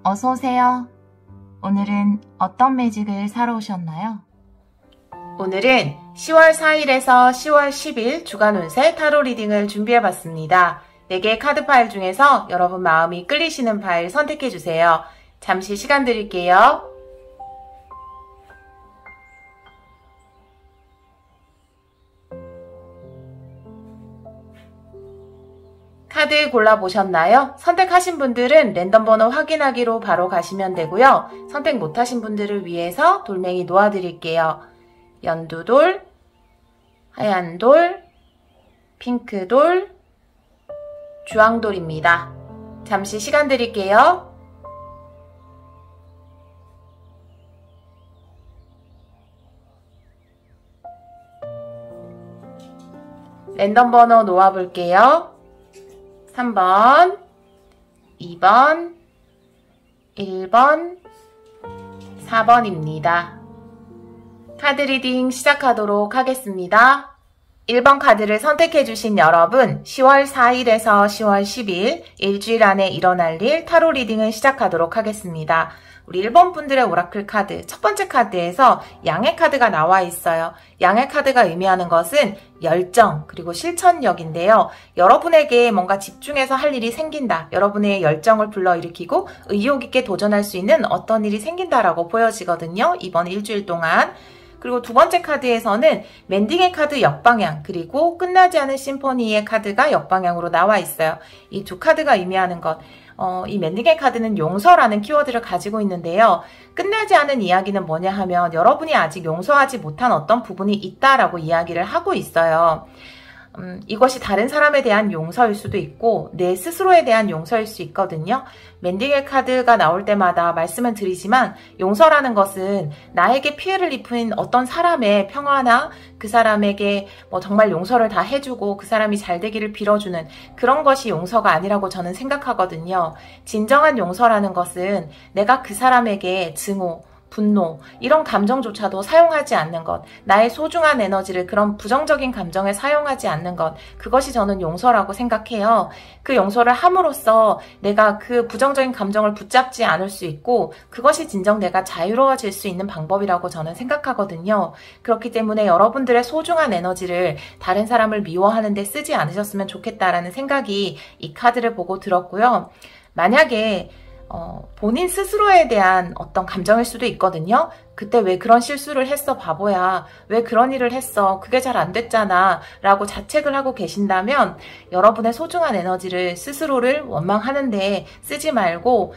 어서 오세요. 오늘은 어떤 매직을 사러 오셨나요? 오늘은 10월 4일에서 10월 10일 주간 운세 타로 리딩을 준비해봤습니다. 4개의 카드 파일 중에서 여러분 마음이 끌리시는 파일 선택해주세요. 잠시 시간 드릴게요. 카드 골라보셨나요? 선택하신 분들은 랜덤 번호 확인하기로 바로 가시면 되고요. 선택 못하신 분들을 위해서 돌멩이 놓아드릴게요. 연두돌, 하얀돌, 핑크돌, 주황돌입니다. 잠시 시간 드릴게요. 랜덤 번호 놓아볼게요. 3번, 2번, 1번, 4번입니다. 카드 리딩 시작하도록 하겠습니다. 1번 카드를 선택해주신 여러분, 10월 4일에서 10월 10일 일주일 안에 일어날 일 타로 리딩을 시작하도록 하겠습니다. 우리 1번 분들의 오라클 카드, 첫 번째 카드에서 양의 카드가 나와 있어요. 양의 카드가 의미하는 것은 열정 그리고 실천력인데요. 여러분에게 뭔가 집중해서 할 일이 생긴다. 여러분의 열정을 불러일으키고 의욕 있게 도전할 수 있는 어떤 일이 생긴다라고 보여지거든요. 이번 일주일 동안. 그리고 두 번째 카드에서는 멘딩의 카드 역방향 그리고 끝나지 않은 심포니의 카드가 역방향으로 나와 있어요. 이 두 카드가 의미하는 것. 이 멘딩의 카드는 용서라는 키워드를 가지고 있는데요. 끝나지 않은 이야기는 뭐냐 하면 여러분이 아직 용서하지 못한 어떤 부분이 있다라고 이야기를 하고 있어요. 이것이 다른 사람에 대한 용서일 수도 있고 내 스스로에 대한 용서일 수 있거든요. 멘딩의 카드가 나올 때마다 말씀을 드리지만 용서라는 것은 나에게 피해를 입힌 어떤 사람의 평화나 그 사람에게 정말 용서를 다 해주고 그 사람이 잘 되기를 빌어주는 그런 것이 용서가 아니라고 저는 생각하거든요. 진정한 용서라는 것은 내가 그 사람에게 증오, 분노, 이런 감정조차도 사용하지 않는 것, 나의 소중한 에너지를 그런 부정적인 감정에 사용하지 않는 것, 그것이 저는 용서라고 생각해요. 그 용서를 함으로써 내가 그 부정적인 감정을 붙잡지 않을 수 있고 그것이 진정 내가 자유로워질 수 있는 방법이라고 저는 생각하거든요. 그렇기 때문에 여러분들의 소중한 에너지를 다른 사람을 미워하는 데 쓰지 않으셨으면 좋겠다라는 생각이 이 카드를 보고 들었고요. 만약에 본인 스스로에 대한 어떤 감정일 수도 있거든요. 그때 왜 그런 실수를 했어 바보야, 왜 그런 일을 했어, 그게 잘 안 됐잖아 라고 자책을 하고 계신다면 여러분의 소중한 에너지를 스스로를 원망하는데 쓰지 말고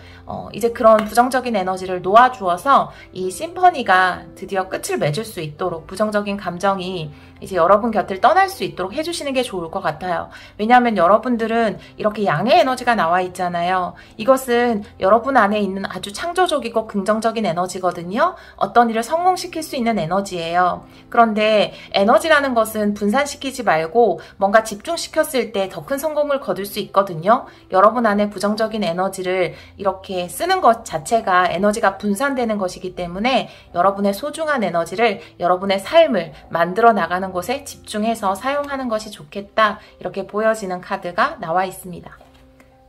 이제 그런 부정적인 에너지를 놓아주어서 이 심포니가 드디어 끝을 맺을 수 있도록 부정적인 감정이 이제 여러분 곁을 떠날 수 있도록 해주시는 게 좋을 것 같아요. 왜냐하면 여러분들은 이렇게 양의 에너지가 나와 있잖아요. 이것은 여러분 안에 있는 아주 창조적이고 긍정적인 에너지거든요. 어떤 일을 성공시킬 수 있는 에너지예요. 그런데 에너지라는 것은 분산시키지 말고 뭔가 집중시켰을 때 더 큰 성공을 거둘 수 있거든요. 여러분 안에 부정적인 에너지를 이렇게 쓰는 것 자체가 에너지가 분산되는 것이기 때문에 여러분의 소중한 에너지를 여러분의 삶을 만들어 나가는 곳에 집중해서 사용하는 것이 좋겠다. 이렇게 보여지는 카드가 나와 있습니다.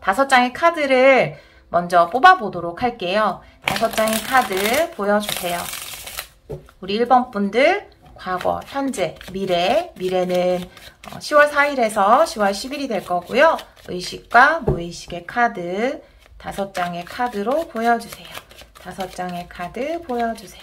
5장의 카드를 먼저 뽑아보도록 할게요. 5장의 카드 보여주세요. 우리 1번 분들 과거, 현재, 미래. 미래는 10월 4일에서 10월 10일이 될 거고요. 의식과 무의식의 카드 5장의 카드로 보여주세요. 5장의 카드 보여주세요.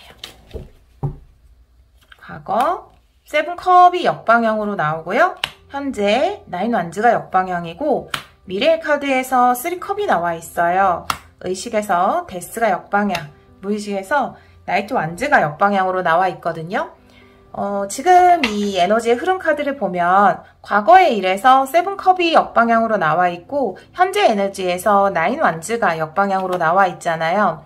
과거, 세븐컵이 역방향으로 나오고요. 현재, 나인 완즈가 역방향이고 미래의 카드에서 3컵이 나와 있어요. 의식에서 데스가 역방향, 무의식에서 나이트 완즈가 역방향으로 나와 있거든요. 지금 이 에너지의 흐름 카드를 보면 과거의 일에서 7컵이 역방향으로 나와 있고 현재 에너지에서 9 완즈가 역방향으로 나와 있잖아요.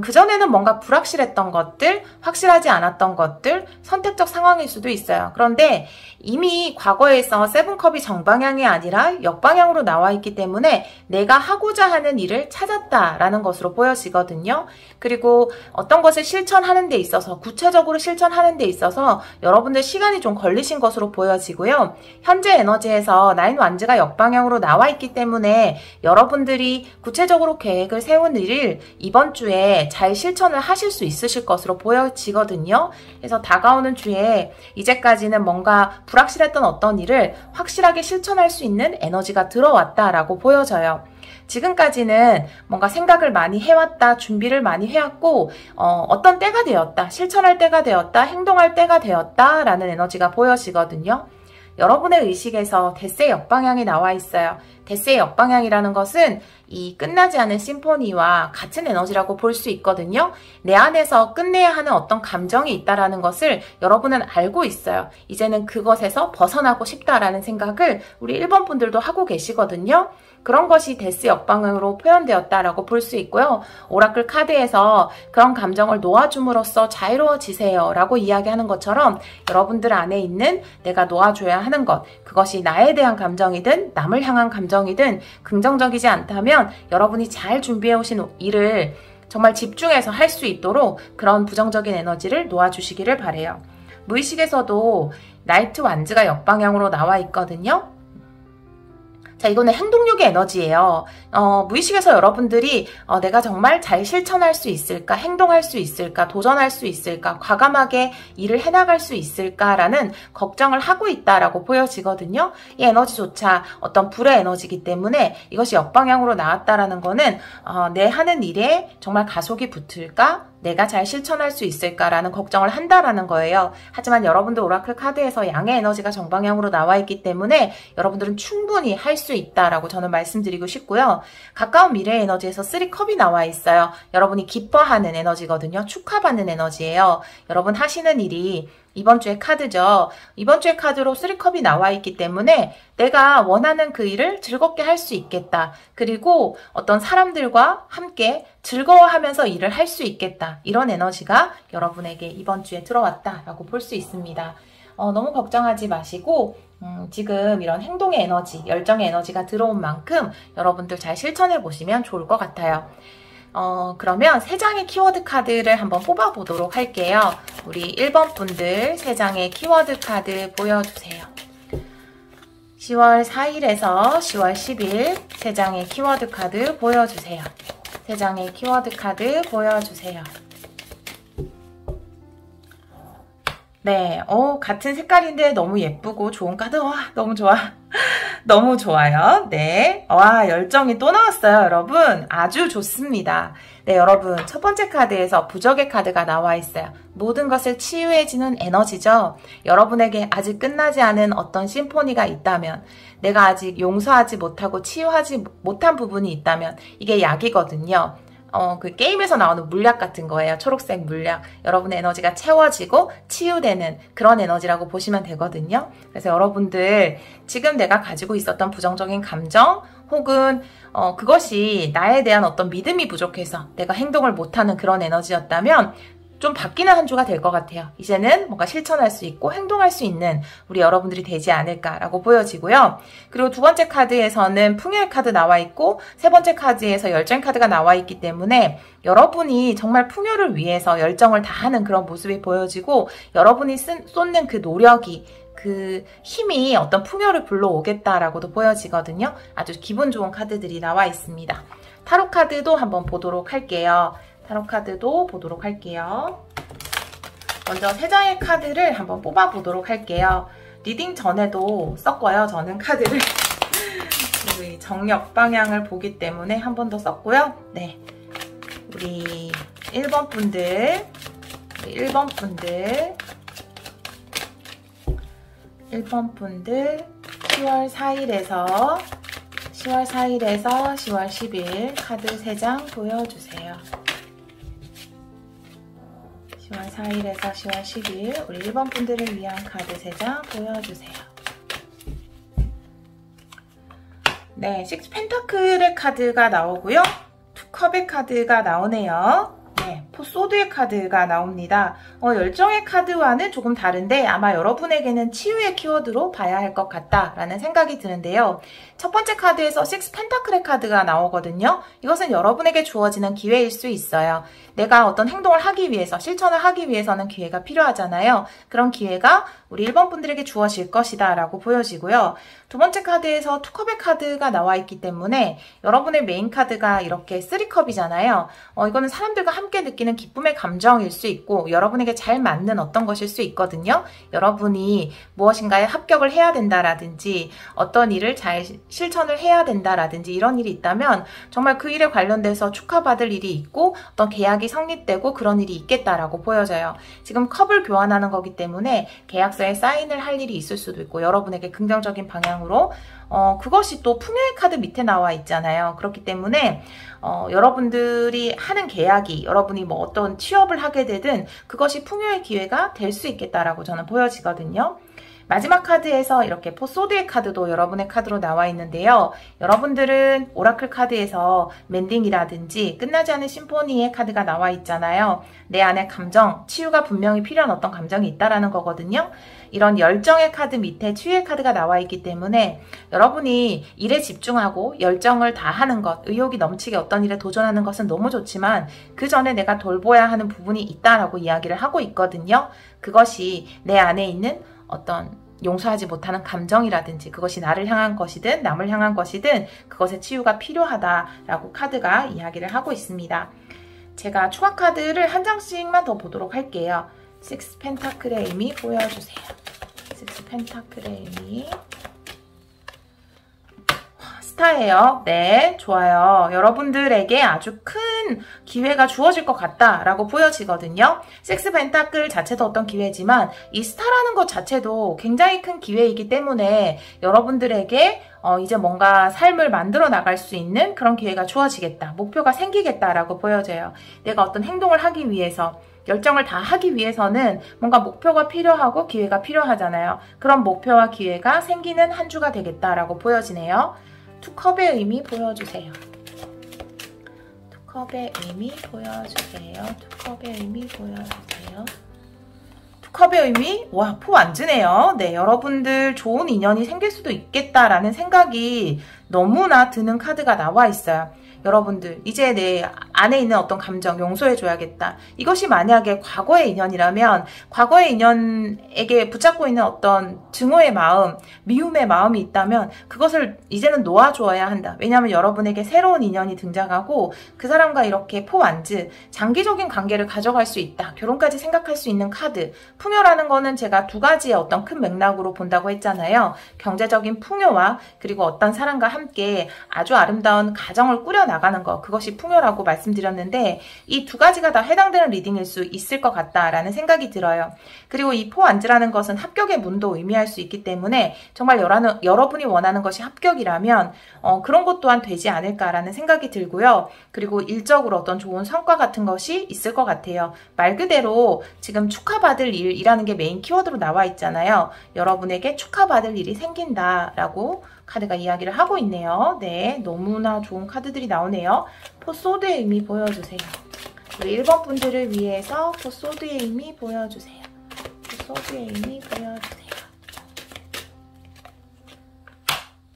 그전에는 뭔가 불확실했던 것들, 확실하지 않았던 것들, 선택적 상황일 수도 있어요. 그런데 이미 과거에서 세븐컵이 정방향이 아니라 역방향으로 나와 있기 때문에 내가 하고자 하는 일을 찾았다라는 것으로 보여지거든요. 그리고 어떤 것을 실천하는 데 있어서, 구체적으로 실천하는 데 있어서 여러분들 시간이 좀 걸리신 것으로 보여지고요. 현재 에너지에서 나인 완즈가 역방향으로 나와 있기 때문에 여러분들이 구체적으로 계획을 세운 일을 이번 주에 잘 실천을 하실 수 있으실 것으로 보여지거든요. 그래서 다가오는 주에 이제까지는 뭔가 불확실했던 어떤 일을 확실하게 실천할 수 있는 에너지가 들어왔다라고 보여져요. 지금까지는 뭔가 생각을 많이 해왔다, 준비를 많이 해왔고 어떤 때가 되었다, 실천할 때가 되었다, 행동할 때가 되었다 라는 에너지가 보여지거든요. 여러분의 의식에서 데스의 역방향이 나와 있어요. 데스의 역방향이라는 것은 이 끝나지 않은 심포니와 같은 에너지라고 볼 수 있거든요. 내 안에서 끝내야 하는 어떤 감정이 있다라는 것을 여러분은 알고 있어요. 이제는 그것에서 벗어나고 싶다라는 생각을 우리 1번 분들도 하고 계시거든요. 그런 것이 데스 역방향으로 표현되었다라고 볼 수 있고요. 오라클 카드에서 그런 감정을 놓아줌으로써 자유로워지세요 라고 이야기하는 것처럼 여러분들 안에 있는 내가 놓아줘야 하는 것, 그것이 나에 대한 감정이든 남을 향한 감정이든 긍정적이지 않다면 여러분이 잘 준비해 오신 일을 정말 집중해서 할 수 있도록 그런 부정적인 에너지를 놓아주시기를 바래요. 무의식에서도 나이트 완즈가 역방향으로 나와 있거든요. 자, 이거는 행동력의 에너지예요. 무의식에서 여러분들이 내가 정말 잘 실천할 수 있을까, 행동할 수 있을까, 도전할 수 있을까, 과감하게 일을 해나갈 수 있을까라는 걱정을 하고 있다라고 보여지거든요. 이 에너지조차 어떤 불의 에너지이기 때문에 이것이 역방향으로 나왔다라는 거는 내 하는 일에 정말 가속이 붙을까, 내가 잘 실천할 수 있을까라는 걱정을 한다라는 거예요. 하지만 여러분들 오라클 카드에서 양의 에너지가 정방향으로 나와 있기 때문에 여러분들은 충분히 할 수 있다라고 저는 말씀드리고 싶고요. 가까운 미래의 에너지에서 3컵이 나와 있어요. 여러분이 기뻐하는 에너지거든요. 축하받는 에너지예요. 여러분 하시는 일이 이번 주의 카드죠. 이번 주의 카드로 3컵이 나와 있기 때문에 내가 원하는 그 일을 즐겁게 할 수 있겠다. 그리고 어떤 사람들과 함께 즐거워하면서 일을 할 수 있겠다. 이런 에너지가 여러분에게 이번 주에 들어왔다라고 볼 수 있습니다. 너무 걱정하지 마시고 지금 이런 행동의 에너지, 열정의 에너지가 들어온 만큼 여러분들 잘 실천해 보시면 좋을 것 같아요. 그러면 3장의 키워드 카드를 한번 뽑아보도록 할게요. 우리 1번 분들 3장의 키워드 카드 보여주세요. 10월 4일에서 10월 10일 3장의 키워드 카드 보여주세요. 3장의 키워드 카드 보여주세요. 네, 같은 색깔인데 너무 예쁘고 좋은 카드. 와, 너무 좋아. 너무 좋아요. 네. 와, 열정이 또 나왔어요, 여러분. 아주 좋습니다. 네, 여러분. 첫 번째 카드에서 부적의 카드가 나와 있어요. 모든 것을 치유해지는 에너지죠. 여러분에게 아직 끝나지 않은 어떤 심포니가 있다면, 내가 아직 용서하지 못하고 치유하지 못한 부분이 있다면, 이게 약이거든요. 그 게임에서 나오는 물약 같은 거예요. 초록색 물약. 여러분의 에너지가 채워지고 치유되는 그런 에너지라고 보시면 되거든요. 그래서 여러분들 지금 내가 가지고 있었던 부정적인 감정 혹은 그것이 나에 대한 어떤 믿음이 부족해서 내가 행동을 못하는 그런 에너지였다면 좀 바뀌는 한 주가 될 것 같아요. 이제는 뭔가 실천할 수 있고 행동할 수 있는 우리 여러분들이 되지 않을까라고 보여지고요. 그리고 두 번째 카드에서는 풍요의 카드 나와 있고 세 번째 카드에서 열정 카드가 나와 있기 때문에 여러분이 정말 풍요를 위해서 열정을 다하는 그런 모습이 보여지고 여러분이 쏟는 그 노력이 그 힘이 어떤 풍요를 불러오겠다라고도 보여지거든요. 아주 기분 좋은 카드들이 나와 있습니다. 타로 카드도 한번 보도록 할게요. 타로 카드도 보도록 할게요. 먼저 3장의 카드를 한번 뽑아보도록 할게요. 리딩 전에도 썼고요. 저는 카드를 정력 방향을 보기 때문에 한 번 더 썼고요. 네, 우리 1번 분들 1번 분들 10월 4일에서 10월 10일 카드 3장 보여주세요. 10월 4일에서 10월 10일 우리 1번 분들을 위한 카드 3장 보여주세요. 네, 6 펜타클의 카드가 나오고요. 2 컵의 카드가 나오네요. 포소드의 카드가 나옵니다. 열정의 카드와는 조금 다른데 아마 여러분에게는 치유의 키워드로 봐야 할 것 같다라는 생각이 드는데요. 첫 번째 카드에서 6 펜타클의 카드가 나오거든요. 이것은 여러분에게 주어지는 기회일 수 있어요. 내가 어떤 행동을 하기 위해서, 실천을 하기 위해서는 기회가 필요하잖아요. 그런 기회가 우리 1번 분들에게 주어질 것이다 라고 보여지고요. 두 번째 카드에서 2컵의 카드가 나와 있기 때문에 여러분의 메인 카드가 이렇게 3컵이잖아요. 이거는 사람들과 함께 느끼는 기쁨의 감정일 수 있고 여러분에게 잘 맞는 어떤 것일 수 있거든요. 여러분이 무엇인가에 합격을 해야 된다라든지 어떤 일을 잘 실천을 해야 된다라든지 이런 일이 있다면 정말 그 일에 관련돼서 축하받을 일이 있고 어떤 계약이 성립되고 그런 일이 있겠다라고 보여져요. 지금 컵을 교환하는 거기 때문에 계약서에 사인을 할 일이 있을 수도 있고 여러분에게 긍정적인 방향으로 그것이 또 풍요의 카드 밑에 나와 있잖아요. 그렇기 때문에 여러분들이 하는 계약이 여러분이 뭐 어떤 취업을 하게 되든 그것이 풍요의 기회가 될 수 있겠다라고 저는 보여지거든요. 마지막 카드에서 이렇게 포소드의 카드도 여러분의 카드로 나와 있는데요. 여러분들은 오라클 카드에서 멘딩이라든지 끝나지 않은 심포니의 카드가 나와 있잖아요. 내 안에 감정, 치유가 분명히 필요한 어떤 감정이 있다라는 거거든요. 이런 열정의 카드 밑에 치유의 카드가 나와 있기 때문에 여러분이 일에 집중하고 열정을 다하는 것, 의욕이 넘치게 어떤 일에 도전하는 것은 너무 좋지만 그 전에 내가 돌봐야 하는 부분이 있다라고 이야기를 하고 있거든요. 그것이 내 안에 있는 어떤 용서하지 못하는 감정이라든지 그것이 나를 향한 것이든 남을 향한 것이든 그것의 치유가 필요하다라고 카드가 이야기를 하고 있습니다. 제가 추가 카드를 한 장씩만 더 보도록 할게요. 6 펜타클의 의미 보여주세요. 6 펜타클의 의미. 스타예요. 네, 좋아요. 여러분들에게 아주 큰 기회가 주어질 것 같다라고 보여지거든요. 6 펜타클 자체도 어떤 기회지만 이 스타라는 것 자체도 굉장히 큰 기회이기 때문에 여러분들에게 이제 뭔가 삶을 만들어 나갈 수 있는 그런 기회가 주어지겠다. 목표가 생기겠다라고 보여져요. 내가 어떤 행동을 하기 위해서 열정을 다 하기 위해서는 뭔가 목표가 필요하고 기회가 필요하잖아요. 그런 목표와 기회가 생기는 한 주가 되겠다라고 보여지네요. 2컵의 의미 보여주세요. 2컵의 의미 보여주세요. 2컵의 의미 보여주세요. 2컵의 의미? 와, 포 완주네요. 네, 여러분들 좋은 인연이 생길 수도 있겠다라는 생각이 너무나 드는 카드가 나와 있어요. 여러분들 이제 내 안에 있는 어떤 감정 용서해줘야겠다. 이것이 만약에 과거의 인연이라면 과거의 인연에게 붙잡고 있는 어떤 증오의 마음, 미움의 마음이 있다면 그것을 이제는 놓아주어야 한다. 왜냐하면 여러분에게 새로운 인연이 등장하고 그 사람과 이렇게 포완즈, 장기적인 관계를 가져갈 수 있다. 결혼까지 생각할 수 있는 카드. 풍요라는 거는 제가 두 가지의 어떤 큰 맥락으로 본다고 했잖아요. 경제적인 풍요와 그리고 어떤 사람과 함께 아주 아름다운 가정을 꾸려 나가는 것, 그것이 풍요라고 말씀드렸는데 이 두 가지가 다 해당되는 리딩일 수 있을 것 같다라는 생각이 들어요. 그리고 이 포완즈라는 것은 합격의 문도 의미할 수 있기 때문에 정말 여러분이 원하는 것이 합격이라면 그런 것 또한 되지 않을까라는 생각이 들고요. 그리고 일적으로 어떤 좋은 성과 같은 것이 있을 것 같아요. 말 그대로 지금 축하받을 일이라는 게 메인 키워드로 나와 있잖아요. 여러분에게 축하받을 일이 생긴다라고 카드가 이야기를 하고 있네요. 네, 너무나 좋은 카드들이 나오네요. 포소드의 의미 보여주세요. 우리 1번 분들을 위해서 포소드의 의미 보여주세요. 포소드의 의미 보여주세요.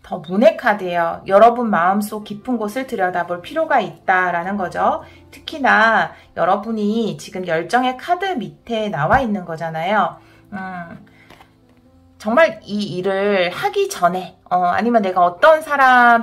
더 문의 카드예요. 여러분 마음속 깊은 곳을 들여다볼 필요가 있다라는 거죠. 특히나 여러분이 지금 열정의 카드 밑에 나와 있는 거잖아요. 정말 이 일을 하기 전에 아니면 내가 어떤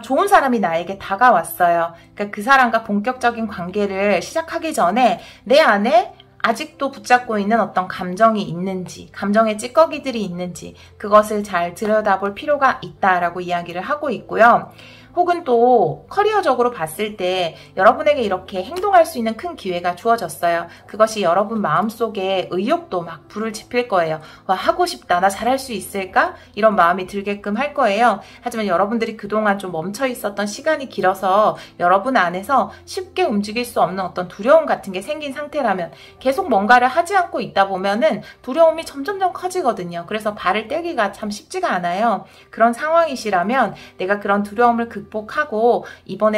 좋은 사람이 나에게 다가왔어요. 그러니까 그 사람과 본격적인 관계를 시작하기 전에 내 안에 아직도 붙잡고 있는 어떤 감정이 있는지, 감정의 찌꺼기들이 있는지 그것을 잘 들여다볼 필요가 있다라고 이야기를 하고 있고요. 혹은 또 커리어적으로 봤을 때 여러분에게 이렇게 행동할 수 있는 큰 기회가 주어졌어요. 그것이 여러분 마음속에 의욕도 막 불을 지필 거예요. 와, 하고 싶다. 나 잘할 수 있을까? 이런 마음이 들게끔 할 거예요. 하지만 여러분들이 그동안 좀 멈춰 있었던 시간이 길어서 여러분 안에서 쉽게 움직일 수 없는 어떤 두려움 같은 게 생긴 상태라면 계속 뭔가를 하지 않고 있다 보면은 두려움이 점점점 커지거든요. 그래서 발을 떼기가 참 쉽지가 않아요. 그런 상황이시라면 내가 그런 두려움을 극복하고 이번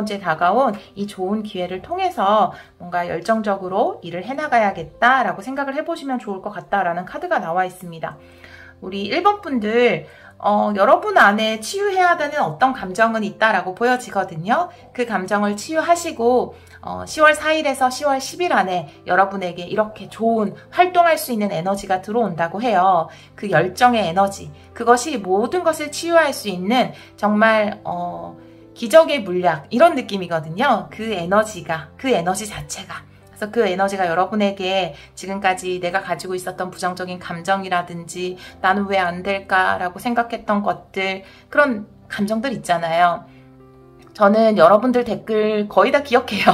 주에 다가온 이 좋은 기회를 통해서 뭔가 열정적으로 일을 해나가야겠다라고 생각을 해보시면 좋을 것 같다라는 카드가 나와 있습니다. 우리 1번 분들 여러분 안에 치유해야 되는 어떤 감정은 있다라고 보여지거든요. 그 감정을 치유하시고 10월 4일에서 10월 10일 안에 여러분에게 이렇게 좋은 활동할 수 있는 에너지가 들어온다고 해요. 그 열정의 에너지, 그것이 모든 것을 치유할 수 있는 정말 기적의 물약 이런 느낌이거든요. 그 에너지 자체가. 그래서 그 에너지가 여러분에게 지금까지 내가 가지고 있었던 부정적인 감정이라든지 나는 왜 안 될까라고 생각했던 것들, 그런 감정들 있잖아요. 저는 여러분들 댓글 거의 다 기억해요.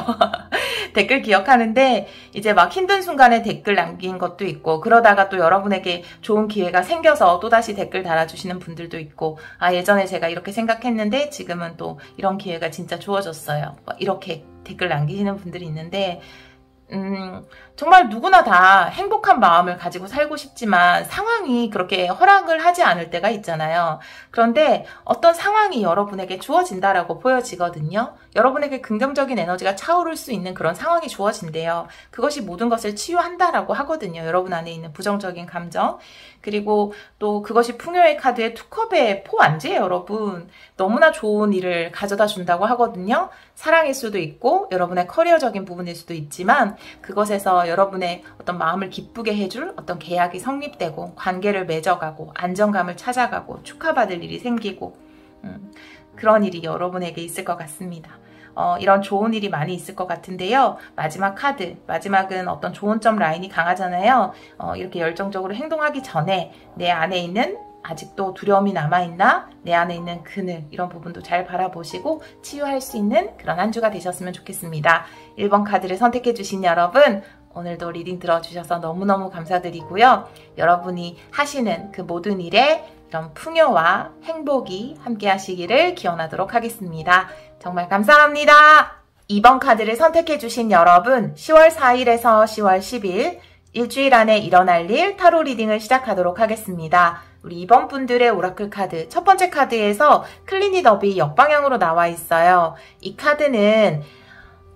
댓글 기억하는데 이제 막 힘든 순간에 댓글 남긴 것도 있고, 그러다가 또 여러분에게 좋은 기회가 생겨서 또다시 댓글 달아주시는 분들도 있고, 예전에 제가 이렇게 생각했는데 지금은 또 이런 기회가 진짜 주어졌어요. 이렇게 댓글 남기시는 분들이 있는데 정말 누구나 다 행복한 마음을 가지고 살고 싶지만 상황이 그렇게 허락을 하지 않을 때가 있잖아요. 그런데 어떤 상황이 여러분에게 주어진다라고 보여지거든요. 여러분에게 긍정적인 에너지가 차오를 수 있는 그런 상황이 주어진대요. 그것이 모든 것을 치유한다라고 하거든요. 여러분 안에 있는 부정적인 감정. 그리고 또 그것이 풍요의 카드의 투컵의 포안지예요, 여러분. 너무나 좋은 일을 가져다 준다고 하거든요. 사랑일 수도 있고 여러분의 커리어적인 부분일 수도 있지만 그것에서 여러분의 어떤 마음을 기쁘게 해줄 어떤 계약이 성립되고 관계를 맺어가고 안정감을 찾아가고 축하받을 일이 생기고 그런 일이 여러분에게 있을 것 같습니다. 이런 좋은 일이 많이 있을 것 같은데요. 마지막 카드, 마지막은 어떤 좋은 점 라인이 강하잖아요. 이렇게 열정적으로 행동하기 전에 내 안에 있는 아직도 두려움이 남아있나? 내 안에 있는 그늘, 이런 부분도 잘 바라보시고 치유할 수 있는 그런 한 주가 되셨으면 좋겠습니다. 1번 카드를 선택해주신 여러분, 오늘도 리딩 들어주셔서 너무너무 감사드리고요. 여러분이 하시는 그 모든 일에 이런 풍요와 행복이 함께 하시기를 기원하도록 하겠습니다. 정말 감사합니다. 2번 카드를 선택해주신 여러분, 10월 4일에서 10월 10일 일주일 안에 일어날 일 타로 리딩을 시작하도록 하겠습니다. 우리 2번 분들의 오라클 카드, 첫 번째 카드에서 클린잇업이 역방향으로 나와 있어요. 이 카드는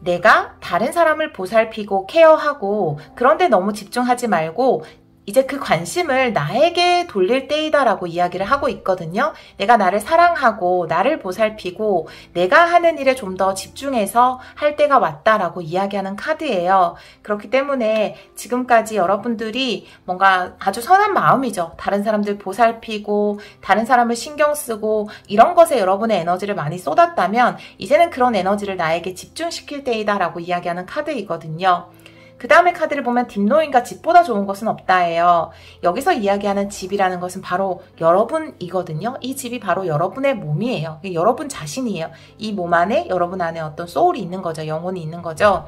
내가 다른 사람을 보살피고 케어하고 그런데 너무 집중하지 말고 이제 그 관심을 나에게 돌릴 때이다라고 이야기를 하고 있거든요. 내가 나를 사랑하고 나를 보살피고 내가 하는 일에 좀 더 집중해서 할 때가 왔다라고 이야기하는 카드예요. 그렇기 때문에 지금까지 여러분들이 뭔가 아주 선한 마음이죠. 다른 사람들 보살피고 다른 사람을 신경 쓰고 이런 것에 여러분의 에너지를 많이 쏟았다면 이제는 그런 에너지를 나에게 집중시킬 때이다라고 이야기하는 카드이거든요. 그 다음에 카드를 보면 딥노인과 집보다 좋은 것은 없다예요. 여기서 이야기하는 집이라는 것은 바로 여러분이거든요. 이 집이 바로 여러분의 몸이에요. 여러분 자신이에요. 이 몸 안에 여러분 안에 어떤 소울이 있는 거죠. 영혼이 있는 거죠.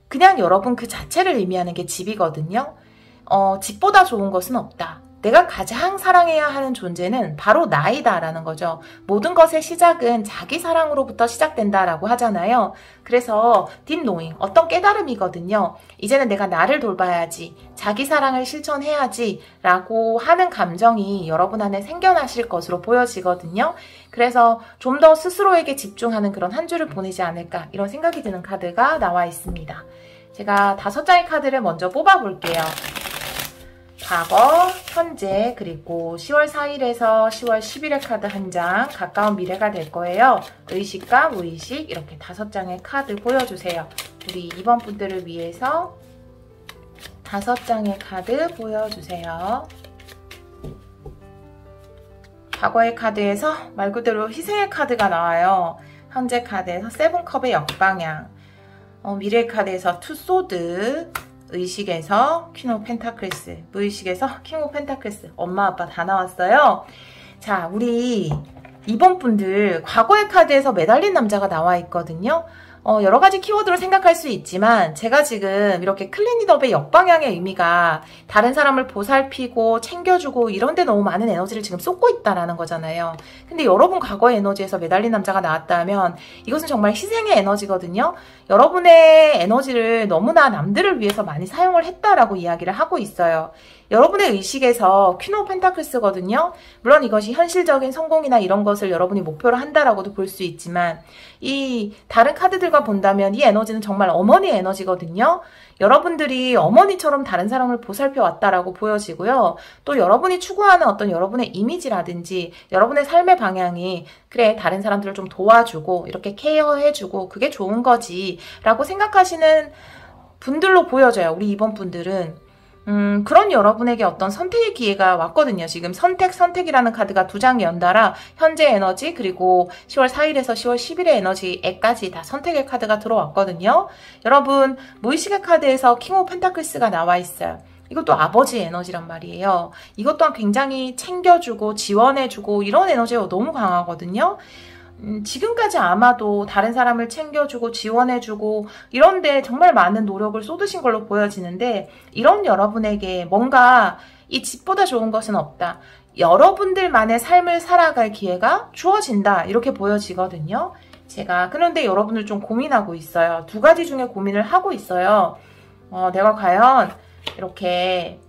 그냥 여러분 그 자체를 의미하는 게 집이거든요. 집보다 좋은 것은 없다. 내가 가장 사랑해야 하는 존재는 바로 나이다라는 거죠. 모든 것의 시작은 자기 사랑으로부터 시작된다라고 하잖아요. 그래서 딥노잉, 어떤 깨달음이거든요. 이제는 내가 나를 돌봐야지, 자기 사랑을 실천해야지 라고 하는 감정이 여러분 안에 생겨나실 것으로 보여지거든요. 그래서 좀 더 스스로에게 집중하는 그런 한 주를 보내지 않을까 이런 생각이 드는 카드가 나와 있습니다. 제가 5장의 카드를 먼저 뽑아볼게요. 과거, 현재, 그리고 10월 4일에서 10월 10일의 카드 한 장, 가까운 미래가 될 거예요. 의식과 무의식 이렇게 5장의 카드 보여주세요. 우리 2번 분들을 위해서 5장의 카드 보여주세요. 과거의 카드에서 말 그대로 희생의 카드가 나와요. 현재 카드에서 세븐컵의 역방향, 미래 카드에서 투소드, 의식에서 퀸 오브 펜타클스, 무의식에서 킹 오브 펜타클스, 엄마 아빠 다 나왔어요. 자, 우리 2번 분들 과거의 카드에서 매달린 남자가 나와 있거든요. 여러 가지 키워드로 생각할 수 있지만 제가 지금 이렇게 클린잇업의 역방향의 의미가 다른 사람을 보살피고 챙겨주고 이런 데 너무 많은 에너지를 지금 쏟고 있다라는 거잖아요. 근데 여러분 과거의 에너지에서 매달린 남자가 나왔다면 이것은 정말 희생의 에너지거든요. 여러분의 에너지를 너무나 남들을 위해서 많이 사용을 했다라고 이야기를 하고 있어요. 여러분의 의식에서 퀸 오브 펜타클스거든요. 물론 이것이 현실적인 성공이나 이런 것을 여러분이 목표로 한다라고도 볼 수 있지만 이 다른 카드들과 본다면 이 에너지는 정말 어머니의 에너지거든요. 여러분들이 어머니처럼 다른 사람을 보살펴 왔다라고 보여지고요. 또 여러분이 추구하는 어떤 여러분의 이미지라든지 여러분의 삶의 방향이 그래 다른 사람들을 좀 도와주고 이렇게 케어해주고 그게 좋은 거지 라고 생각하시는 분들로 보여져요. 우리 이번 분들은. 그런 여러분에게 어떤 선택의 기회가 왔거든요. 지금 선택이라는 카드가 2장이 연달아 현재 에너지 그리고 10월 4일에서 10월 10일의 에너지에까지 다 선택의 카드가 들어왔거든요. 여러분 무의식의 카드에서 킹 오브 펜타클스가 나와 있어요. 이것도 아버지의 에너지란 말이에요. 이것 또한 굉장히 챙겨주고 지원해주고 이런 에너지가 너무 강하거든요. 지금까지 아마도 다른 사람을 챙겨주고 지원해주고 이런데 정말 많은 노력을 쏟으신 걸로 보여지는데 이런 여러분에게 뭔가 이 집보다 좋은 것은 없다. 여러분들만의 삶을 살아갈 기회가 주어진다. 이렇게 보여지거든요. 제가 그런데 여러분을 좀 고민하고 있어요. 2가지 중에 고민을 하고 있어요. 내가 과연 이렇게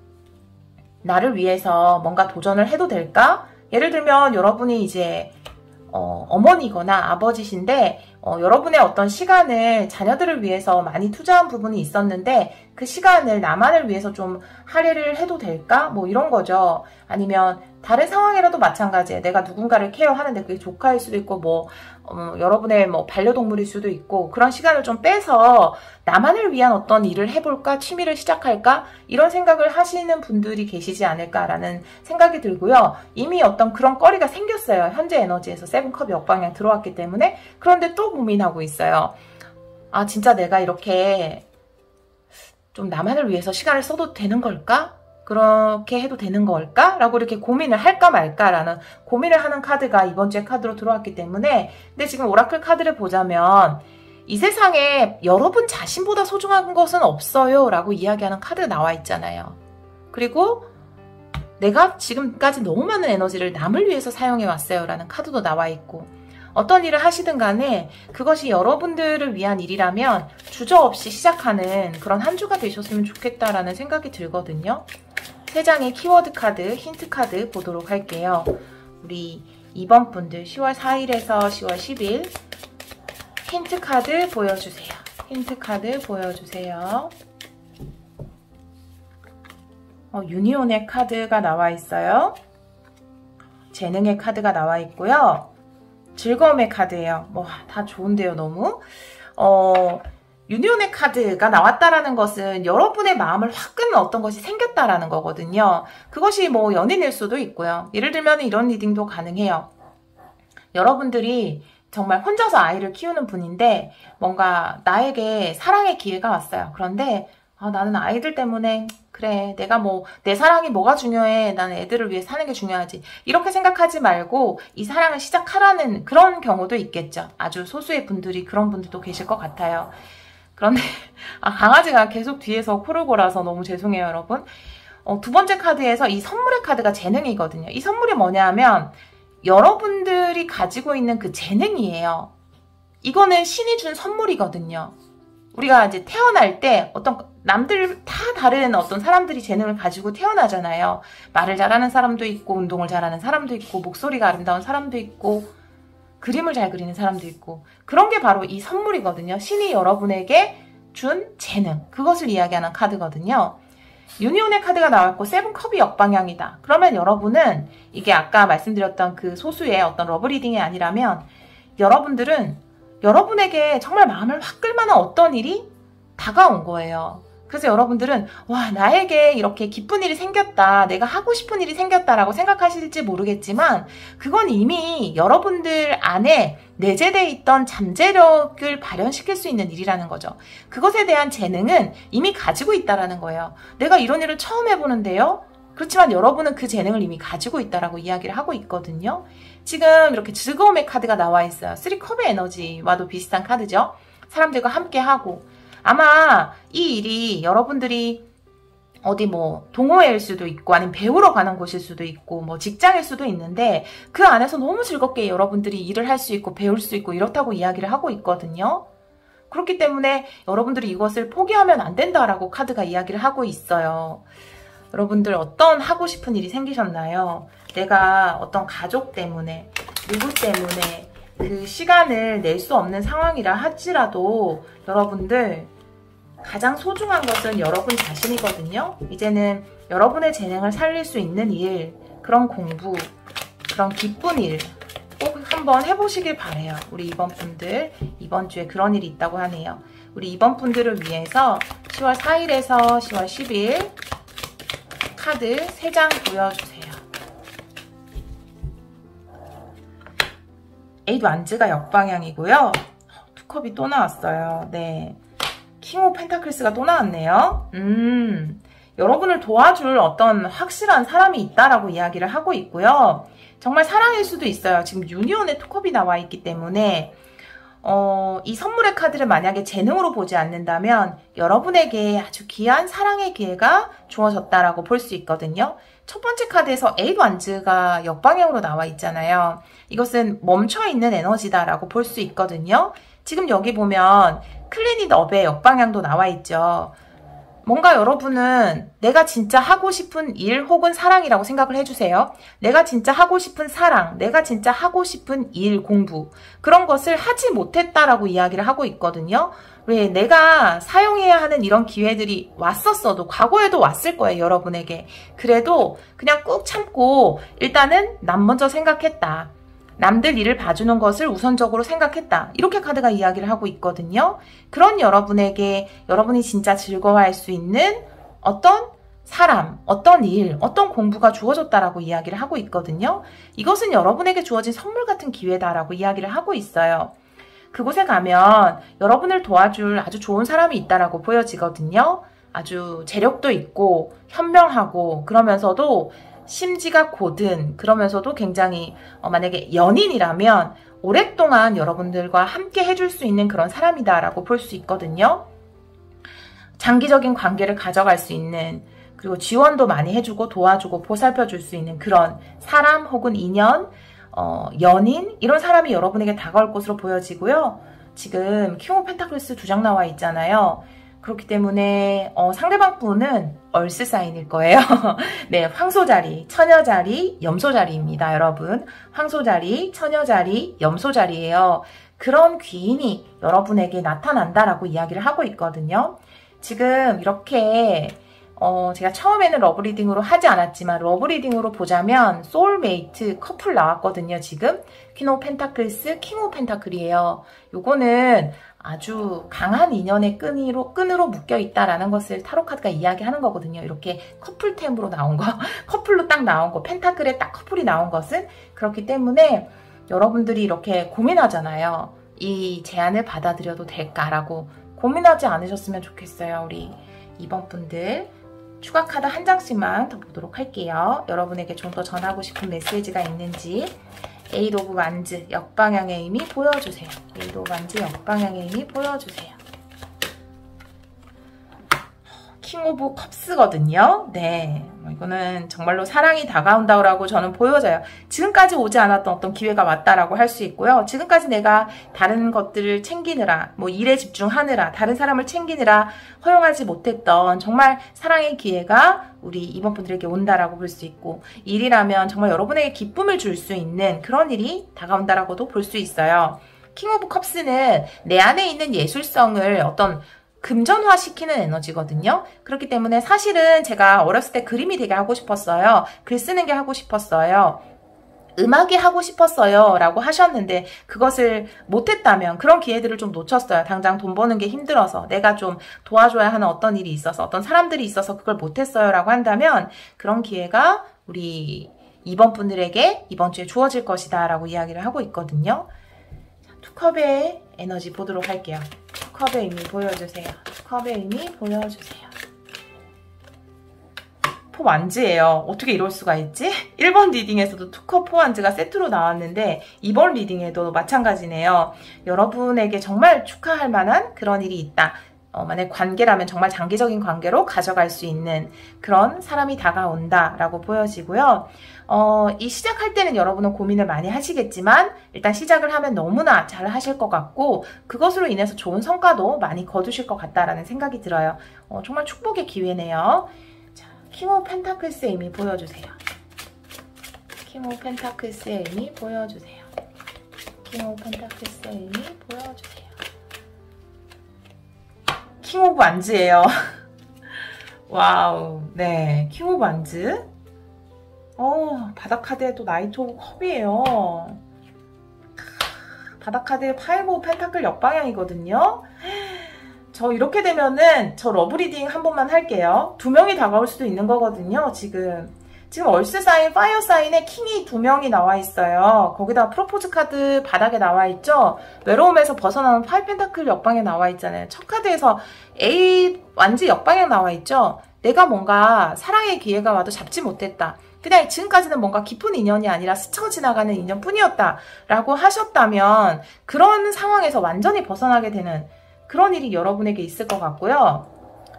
나를 위해서 뭔가 도전을 해도 될까? 예를 들면 여러분이 이제 어머니거나 아버지신데 여러분의 어떤 시간을 자녀들을 위해서 많이 투자한 부분이 있었는데 그 시간을 나만을 위해서 좀 할애를 해도 될까? 뭐 이런 거죠. 아니면 다른 상황이라도 마찬가지예요. 내가 누군가를 케어하는데 그게 조카일 수도 있고 뭐 여러분의 뭐 반려동물일 수도 있고 그런 시간을 좀 빼서 나만을 위한 어떤 일을 해볼까? 취미를 시작할까? 이런 생각을 하시는 분들이 계시지 않을까라는 생각이 들고요. 이미 어떤 그런 거리가 생겼어요. 현재 에너지에서 세븐컵이 역방향 들어왔기 때문에. 그런데 또 고민하고 있어요. 아 진짜 내가 이렇게 좀 나만을 위해서 시간을 써도 되는 걸까? 그렇게 해도 되는 걸까? 라고 이렇게 고민을 할까 말까라는 고민을 하는 카드가 이번 주에 카드로 들어왔기 때문에 근데 지금 오라클 카드를 보자면 이 세상에 여러분 자신보다 소중한 것은 없어요 라고 이야기하는 카드 나와 있잖아요. 그리고 내가 지금까지 너무 많은 에너지를 남을 위해서 사용해 왔어요 라는 카드도 나와 있고 어떤 일을 하시든 간에 그것이 여러분들을 위한 일이라면 주저없이 시작하는 그런 한 주가 되셨으면 좋겠다라는 생각이 들거든요. 3장의 키워드 카드, 힌트 카드 보도록 할게요. 우리 2번 분들 10월 4일에서 10월 10일 힌트 카드 보여주세요. 힌트 카드 보여주세요. 유니온의 카드가 나와 있어요. 재능의 카드가 나와 있고요. 즐거움의 카드예요. 뭐 다 좋은데요, 너무. 유니온의 카드가 나왔다라는 것은 여러분의 마음을 확 끄는 어떤 것이 생겼다라는 거거든요. 그것이 뭐 연인일 수도 있고요. 예를 들면 이런 리딩도 가능해요. 여러분들이 정말 혼자서 아이를 키우는 분인데 뭔가 나에게 사랑의 기회가 왔어요. 그런데 나는 아이들 때문에 그래 내가 뭐 내 사랑이 뭐가 중요해 나는 애들을 위해 사는 게 중요하지 이렇게 생각하지 말고 이 사랑을 시작하라는 그런 경우도 있겠죠. 아주 소수의 분들이 그런 분들도 계실 것 같아요. 그런데 강아지가 계속 뒤에서 코를 골아서 너무 죄송해요 여러분. 2번째 카드에서 이 선물의 카드가 재능이거든요. 이 선물이 뭐냐 하면 여러분들이 가지고 있는 그 재능이에요. 이거는 신이 준 선물이거든요. 우리가 이제 태어날 때 어떤 남들 다 다른 어떤 사람들이 재능을 가지고 태어나잖아요. 말을 잘하는 사람도 있고 운동을 잘하는 사람도 있고 목소리가 아름다운 사람도 있고 그림을 잘 그리는 사람도 있고 그런 게 바로 이 선물이거든요. 신이 여러분에게 준 재능 그것을 이야기하는 카드거든요. 유니온의 카드가 나왔고 세븐컵이 역방향이다. 그러면 여러분은 이게 아까 말씀드렸던 그 소수의 어떤 러브 리딩이 아니라면 여러분들은 여러분에게 정말 마음을 확 끌만한 어떤 일이 다가온 거예요. 그래서 여러분들은 와 나에게 이렇게 기쁜 일이 생겼다. 내가 하고 싶은 일이 생겼다라고 생각하실지 모르겠지만 그건 이미 여러분들 안에 내재되어 있던 잠재력을 발현시킬 수 있는 일이라는 거죠. 그것에 대한 재능은 이미 가지고 있다라는 거예요. 내가 이런 일을 처음 해보는데요. 그렇지만 여러분은 그 재능을 이미 가지고 있다라고 이야기를 하고 있거든요. 지금 이렇게 즐거움의 카드가 나와 있어요. 3컵의 에너지와도 비슷한 카드죠. 사람들과 함께 하고, 아마 이 일이 여러분들이 어디 뭐 동호회일 수도 있고 아니면 배우러 가는 곳일 수도 있고 뭐 직장일 수도 있는데 그 안에서 너무 즐겁게 여러분들이 일을 할 수 있고 배울 수 있고 이렇다고 이야기를 하고 있거든요. 그렇기 때문에 여러분들이 이것을 포기하면 안 된다라고 카드가 이야기를 하고 있어요. 여러분들 어떤 하고 싶은 일이 생기셨나요? 내가 어떤 가족 때문에, 누구 때문에 그 시간을 낼 수 없는 상황이라 할지라도 여러분들 가장 소중한 것은 여러분 자신이거든요. 이제는 여러분의 재능을 살릴 수 있는 일, 그런 공부, 그런 기쁜 일 꼭 한번 해보시길 바래요. 우리 이번 분들, 이번 주에 그런 일이 있다고 하네요. 우리 이번 분들을 위해서 10월 4일에서 10월 10일 카드 3장 보여주세요. 에이드 완즈가 역방향이고요. 투컵이 또 나왔어요. 네, 킹 오브 펜타클스가 또 나왔네요. 여러분을 도와줄 어떤 확실한 사람이 있다라고 이야기를 하고 있고요. 정말 사랑일 수도 있어요. 지금 유니온의 투컵이 나와 있기 때문에 이 선물의 카드를 만약에 재능으로 보지 않는다면 여러분에게 아주 귀한 사랑의 기회가 주어졌다라고 볼 수 있거든요. 첫 번째 카드에서 에이드 완즈가 역방향으로 나와 있잖아요. 이것은 멈춰있는 에너지다라고 볼 수 있거든요. 지금 여기 보면 클린 잇 업의 역방향도 나와 있죠. 뭔가 여러분은 내가 진짜 하고 싶은 일 혹은 사랑이라고 생각을 해주세요. 내가 진짜 하고 싶은 사랑, 내가 진짜 하고 싶은 일, 공부, 그런 것을 하지 못했다라고 이야기를 하고 있거든요. 왜? 내가 사용해야 하는 이런 기회들이 왔었어도 과거에도 왔을 거예요, 여러분에게. 그래도 그냥 꾹 참고 일단은 남 먼저 생각했다. 남들 일을 봐주는 것을 우선적으로 생각했다. 이렇게 카드가 이야기를 하고 있거든요. 그런 여러분에게 여러분이 진짜 즐거워할 수 있는 어떤 사람, 어떤 일, 어떤 공부가 주어졌다라고 이야기를 하고 있거든요. 이것은 여러분에게 주어진 선물 같은 기회다라고 이야기를 하고 있어요. 그곳에 가면 여러분을 도와줄 아주 좋은 사람이 있다라고 보여지거든요. 아주 재력도 있고 현명하고 그러면서도 심지가 고든, 그러면서도 굉장히 만약에 연인이라면 오랫동안 여러분들과 함께 해줄 수 있는 그런 사람이다라고 볼 수 있거든요. 장기적인 관계를 가져갈 수 있는, 그리고 지원도 많이 해주고 도와주고 보살펴줄 수 있는 그런 사람 혹은 인연, 연인, 이런 사람이 여러분에게 다가올 것으로 보여지고요. 지금 킹 오브 펜타클스 2장 나와 있잖아요. 그렇기 때문에 상대방 분은 얼스 사인일 거예요. 네, 황소자리, 처녀자리, 염소자리입니다, 여러분. 황소자리, 처녀자리, 염소자리예요. 그런 귀인이 여러분에게 나타난다라고 이야기를 하고 있거든요. 지금 이렇게 제가 처음에는 러브리딩으로 하지 않았지만 러브리딩으로 보자면 소울메이트 커플 나왔거든요. 지금 퀸 오브 펜타클스, 킹 오브 펜타클이에요. 요거는 아주 강한 인연의 끈으로 묶여 있다라는 것을 타로 카드가 이야기하는 거거든요. 이렇게 커플템으로 나온 거, 커플로 딱 나온 거, 펜타클에 딱 커플이 나온 것은 그렇기 때문에 여러분들이 이렇게 고민하잖아요. 이 제안을 받아들여도 될까라고 고민하지 않으셨으면 좋겠어요. 우리 이번 분들 추가 카드 한 장씩만 더 보도록 할게요. 여러분에게 좀 더 전하고 싶은 메시지가 있는지. 에이드 오브 완즈 역방향의 의미 보여주세요. 에이드 오브 완즈 역방향의 의미 보여주세요. 킹 오브 컵스거든요. 네, 이거는 정말로 사랑이 다가온다고 저는 보여져요. 지금까지 오지 않았던 어떤 기회가 왔다라고 할 수 있고요. 지금까지 내가 다른 것들을 챙기느라, 뭐 일에 집중하느라, 다른 사람을 챙기느라 허용하지 못했던 정말 사랑의 기회가 우리 이번 분들에게 온다라고 볼 수 있고, 일이라면 정말 여러분에게 기쁨을 줄 수 있는 그런 일이 다가온다라고도 볼 수 있어요. 킹 오브 컵스는 내 안에 있는 예술성을 어떤 금전화시키는 에너지거든요. 그렇기 때문에 사실은 제가 어렸을 때 그림이 되게 하고 싶었어요. 글 쓰는 게 하고 싶었어요. 음악이 하고 싶었어요 라고 하셨는데 그것을 못했다면 그런 기회들을 좀 놓쳤어요. 당장 돈 버는 게 힘들어서 내가 좀 도와줘야 하는 어떤 일이 있어서 어떤 사람들이 있어서 그걸 못했어요 라고 한다면 그런 기회가 우리 이번 분들에게 이번 주에 주어질 것이다 라고 이야기를 하고 있거든요. 투컵의 에너지 보도록 할게요. 투컵의 의미 보여주세요. 투컵의 의미 보여주세요. 투컵 완즈예요. 어떻게 이럴 수가 있지? 1번 리딩에서도 투컵 완즈가 세트로 나왔는데 2번 리딩에도 마찬가지네요. 여러분에게 정말 축하할 만한 그런 일이 있다. 만약 관계라면 정말 장기적인 관계로 가져갈 수 있는 그런 사람이 다가온다 라고 보여지고요. 이 시작할 때는 여러분은 고민을 많이 하시겠지만 일단 시작을 하면 너무나 잘 하실 것 같고 그것으로 인해서 좋은 성과도 많이 거두실 것 같다라는 생각이 들어요. 정말 축복의 기회네요. 자, 킹 오브 펜타클스의 의미 보여주세요. 킹 오브 펜타클스의 의미 보여주세요. 킹 오브 펜타클스의 의미 보여주세요. 킹 오브 완즈예요. 와우, 네, 킹 오브 완즈. 바닥 카드에 또 나이트 오브 컵이에요. 바닥 카드에 파이브 오브 펜타클 역방향이거든요. 저 이렇게 되면은 저 러브 리딩 한 번만 할게요. 2명이 다가올 수도 있는 거거든요. 지금 얼스 사인, 파이어 사인에 킹이 2명이 나와 있어요. 거기다 프로포즈 카드 바닥에 나와 있죠. 외로움에서 벗어나는 파이 펜타클 역방에 나와 있잖아요. 첫 카드에서 A 완즈 역방향 나와 있죠. 내가 뭔가 사랑의 기회가 와도 잡지 못했다. 그냥 지금까지는 뭔가 깊은 인연이 아니라 스쳐 지나가는 인연뿐이었다 라고 하셨다면 그런 상황에서 완전히 벗어나게 되는 그런 일이 여러분에게 있을 것 같고요.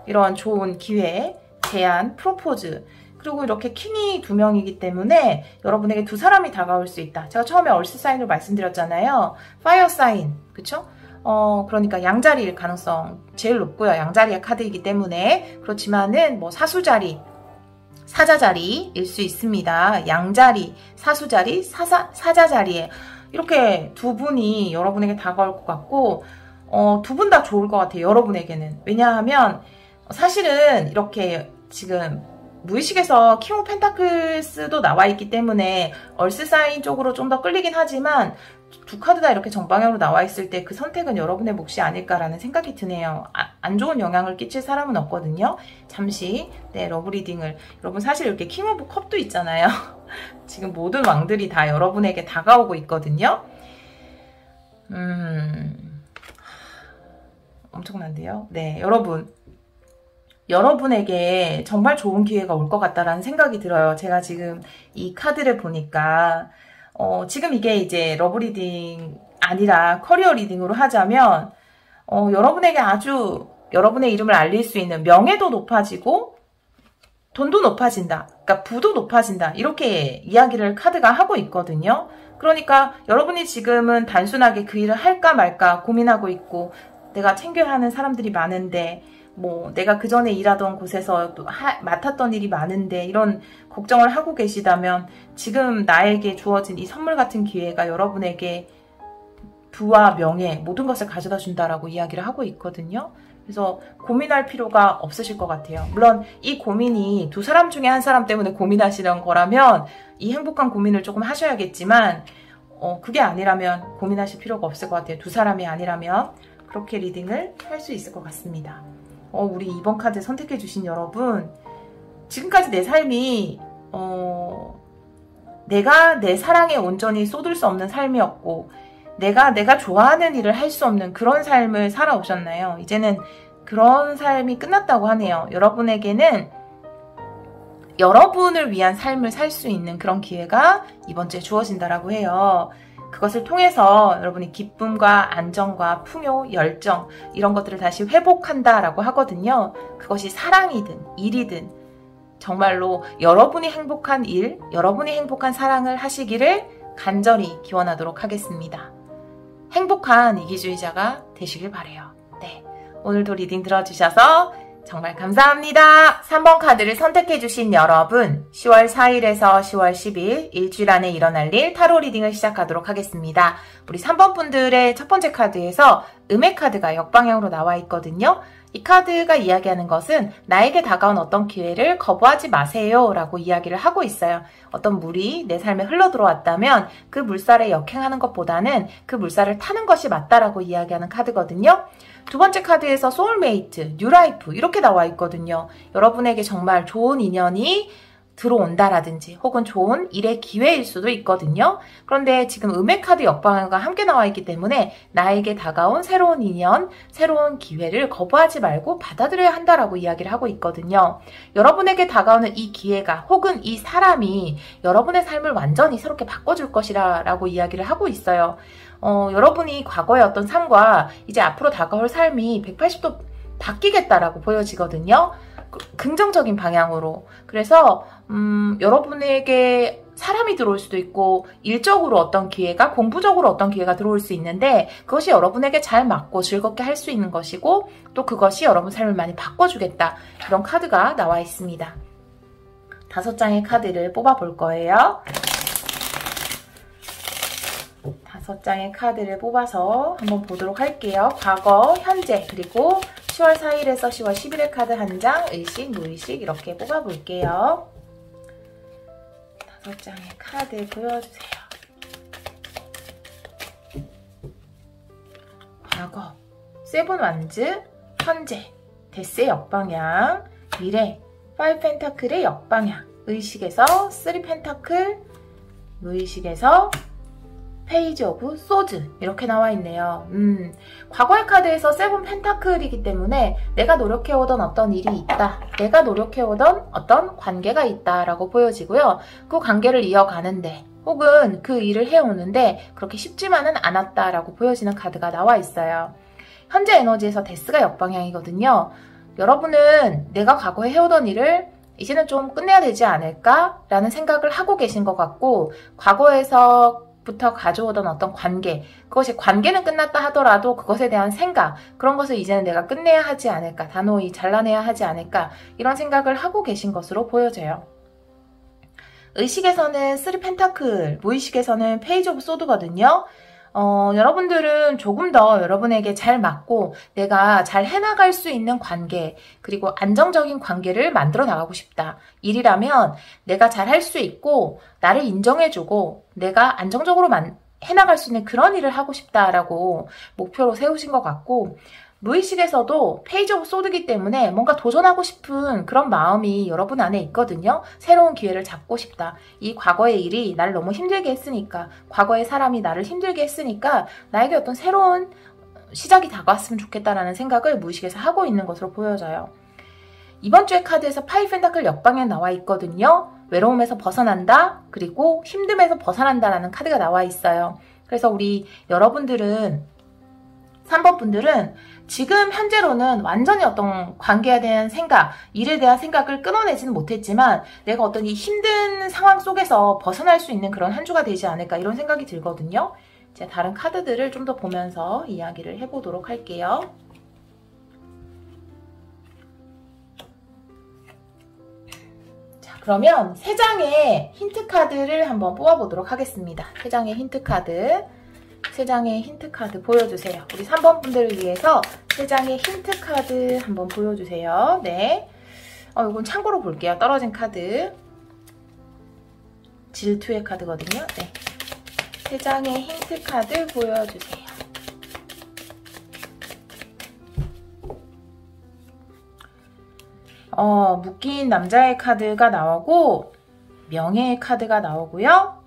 이런 좋은 기회, 제안, 프로포즈 그리고 이렇게 킹이 2명이기 때문에 여러분에게 2사람이 다가올 수 있다. 제가 처음에 얼스 사인으로 말씀드렸잖아요. 파이어 사인, 그쵸? 그러니까 양자리일 가능성 제일 높고요. 양자리의 카드이기 때문에 그렇지만은 뭐 사수자리, 사자자리일 수 있습니다. 양자리, 사수자리, 사자자리에 이렇게 2분이 여러분에게 다가올 것 같고 2분 다 좋을 것 같아요. 여러분에게는. 왜냐하면 사실은 이렇게 지금 무의식에서 킹 오브 펜타클스도 나와 있기 때문에 얼스 사인 쪽으로 좀 더 끌리긴 하지만 2 카드 다 이렇게 정방향으로 나와 있을 때 그 선택은 여러분의 몫이 아닐까라는 생각이 드네요. 안 좋은 영향을 끼칠 사람은 없거든요. 잠시 러브 리딩을 여러분 사실 이렇게 킹 오브 컵도 있잖아요. 지금 모든 왕들이 다 여러분에게 다가오고 있거든요. 엄청난데요. 네, 여러분에게 정말 좋은 기회가 올 것 같다라는 생각이 들어요. 제가 지금 이 카드를 보니까 지금 이게 이제 러브 리딩 아니라 커리어 리딩으로 하자면 여러분에게 아주 여러분의 이름을 알릴 수 있는 명예도 높아지고 돈도 높아진다. 그러니까 부도 높아진다. 이렇게 이야기를 카드가 하고 있거든요. 그러니까 여러분이 지금은 단순하게 그 일을 할까 말까 고민하고 있고 내가 챙겨야 하는 사람들이 많은데 뭐 내가 그 전에 일하던 곳에서 또 맡았던 일이 많은데 이런 걱정을 하고 계시다면 지금 나에게 주어진 이 선물 같은 기회가 여러분에게 부와 명예 모든 것을 가져다 준다라고 이야기를 하고 있거든요. 그래서 고민할 필요가 없으실 것 같아요. 물론 이 고민이 2사람 중에 1사람 때문에 고민하시는 거라면 이 행복한 고민을 조금 하셔야겠지만 그게 아니라면 고민하실 필요가 없을 것 같아요. 2사람이 아니라면 그렇게 리딩을 할 수 있을 것 같습니다. 우리 2번 카드 선택해 주신 여러분 지금까지 내 삶이 내가 내 사랑에 온전히 쏟을 수 없는 삶이었고 내가 좋아하는 일을 할 수 없는 그런 삶을 살아오셨나요? 이제는 그런 삶이 끝났다고 하네요. 여러분에게는 여러분을 위한 삶을 살 수 있는 그런 기회가 이번 주에 주어진다라고 해요. 그것을 통해서 여러분이 기쁨과 안정과 풍요, 열정 이런 것들을 다시 회복한다라고 하거든요. 그것이 사랑이든 일이든 정말로 여러분이 행복한 일, 여러분이 행복한 사랑을 하시기를 간절히 기원하도록 하겠습니다. 행복한 이기주의자가 되시길 바라요. 네, 오늘도 리딩 들어주셔서 정말 감사합니다. 3번 카드를 선택해주신 여러분 10월 4일에서 10월 10일 일주일 안에 일어날 일 타로 리딩을 시작하도록 하겠습니다. 우리 3번 분들의 첫 번째 카드에서 음의 카드가 역방향으로 나와 있거든요. 이 카드가 이야기하는 것은 나에게 다가온 어떤 기회를 거부하지 마세요 라고 이야기를 하고 있어요. 어떤 물이 내 삶에 흘러들어왔다면 그 물살에 역행하는 것보다는 그 물살을 타는 것이 맞다라고 이야기하는 카드거든요. 두 번째 카드에서 소울메이트, 뉴라이프 이렇게 나와 있거든요. 여러분에게 정말 좋은 인연이 들어온다라든지 혹은 좋은 일의 기회일 수도 있거든요. 그런데 지금 음의 카드 역방향과 함께 나와 있기 때문에 나에게 다가온 새로운 인연, 새로운 기회를 거부하지 말고 받아들여야 한다라고 이야기를 하고 있거든요. 여러분에게 다가오는 이 기회가 혹은 이 사람이 여러분의 삶을 완전히 새롭게 바꿔줄 것이라고 이야기를 하고 있어요. 여러분이 과거의 어떤 삶과 이제 앞으로 다가올 삶이 180도 바뀌겠다라고 보여지거든요. 긍정적인 방향으로. 그래서 여러분에게 사람이 들어올 수도 있고 일적으로 어떤 기회가, 공부적으로 어떤 기회가 들어올 수 있는데 그것이 여러분에게 잘 맞고 즐겁게 할 수 있는 것이고 또 그것이 여러분 삶을 많이 바꿔주겠다. 이런 카드가 나와 있습니다. 5장의 카드를 뽑아 볼 거예요. 5장의 카드를 뽑아서 한번 보도록 할게요. 과거, 현재, 그리고 10월 4일에서 10월 10일의 카드 한 장, 의식, 무의식 이렇게 뽑아볼게요. 5장의 카드 보여주세요. 과거, 세븐 완즈, 현재, 데스의 역방향, 미래, 5 펜타클의 역방향, 의식에서 3 펜타클, 무의식에서 페이지 오브 소드 이렇게 나와 있네요. 과거의 카드에서 세븐 펜타클이기 때문에 내가 노력해오던 어떤 일이 있다. 내가 노력해오던 어떤 관계가 있다라고 보여지고요. 그 관계를 이어가는데 혹은 그 일을 해오는데 그렇게 쉽지만은 않았다라고 보여지는 카드가 나와 있어요. 현재 에너지에서 데스가 역방향이거든요. 여러분은 내가 과거에 해오던 일을 이제는 좀 끝내야 되지 않을까? 라는 생각을 하고 계신 것 같고 과거에서 부터 가져오던 어떤 관계, 그것이 관계는 끝났다 하더라도 그것에 대한 생각, 그런 것을 이제는 내가 끝내야 하지 않을까, 단호히 잘라내야 하지 않을까 이런 생각을 하고 계신 것으로 보여져요. 의식에서는 3 펜타클, 무의식에서는 페이지 오브 소드거든요. 여러분들은 조금 더 여러분에게 잘 맞고 내가 잘 해나갈 수 있는 관계, 그리고 안정적인 관계를 만들어 나가고 싶다. 일이라면 내가 잘 할 수 있고 나를 인정해주고 내가 안정적으로 해나갈 수 있는 그런 일을 하고 싶다라고 목표로 세우신 것 같고 무의식에서도 페이지 오브 소드이기 때문에 뭔가 도전하고 싶은 그런 마음이 여러분 안에 있거든요. 새로운 기회를 잡고 싶다. 이 과거의 일이 나를 너무 힘들게 했으니까, 과거의 사람이 나를 힘들게 했으니까 나에게 어떤 새로운 시작이 다가왔으면 좋겠다라는 생각을 무의식에서 하고 있는 것으로 보여져요. 이번 주의 카드에서 5 펜타클 역방향 나와 있거든요. 외로움에서 벗어난다, 그리고 힘듦에서 벗어난다라는 카드가 나와 있어요. 그래서 우리 여러분들은 3번 분들은 지금 현재로는 완전히 어떤 관계에 대한 생각, 일에 대한 생각을 끊어내지는 못했지만 내가 어떤 이 힘든 상황 속에서 벗어날 수 있는 그런 한 주가 되지 않을까 이런 생각이 들거든요. 제가 다른 카드들을 좀 더 보면서 이야기를 해보도록 할게요. 자, 그러면 3장의 힌트 카드를 한번 뽑아보도록 하겠습니다. 3장의 힌트 카드. 3장의 힌트 카드 보여주세요. 우리 3번 분들을 위해서 3장의 힌트 카드 한번 보여주세요. 네. 이건 참고로 볼게요. 떨어진 카드. 질투의 카드거든요. 네. 3장의 힌트 카드 보여주세요. 묶인 남자의 카드가 나오고 명예의 카드가 나오고요.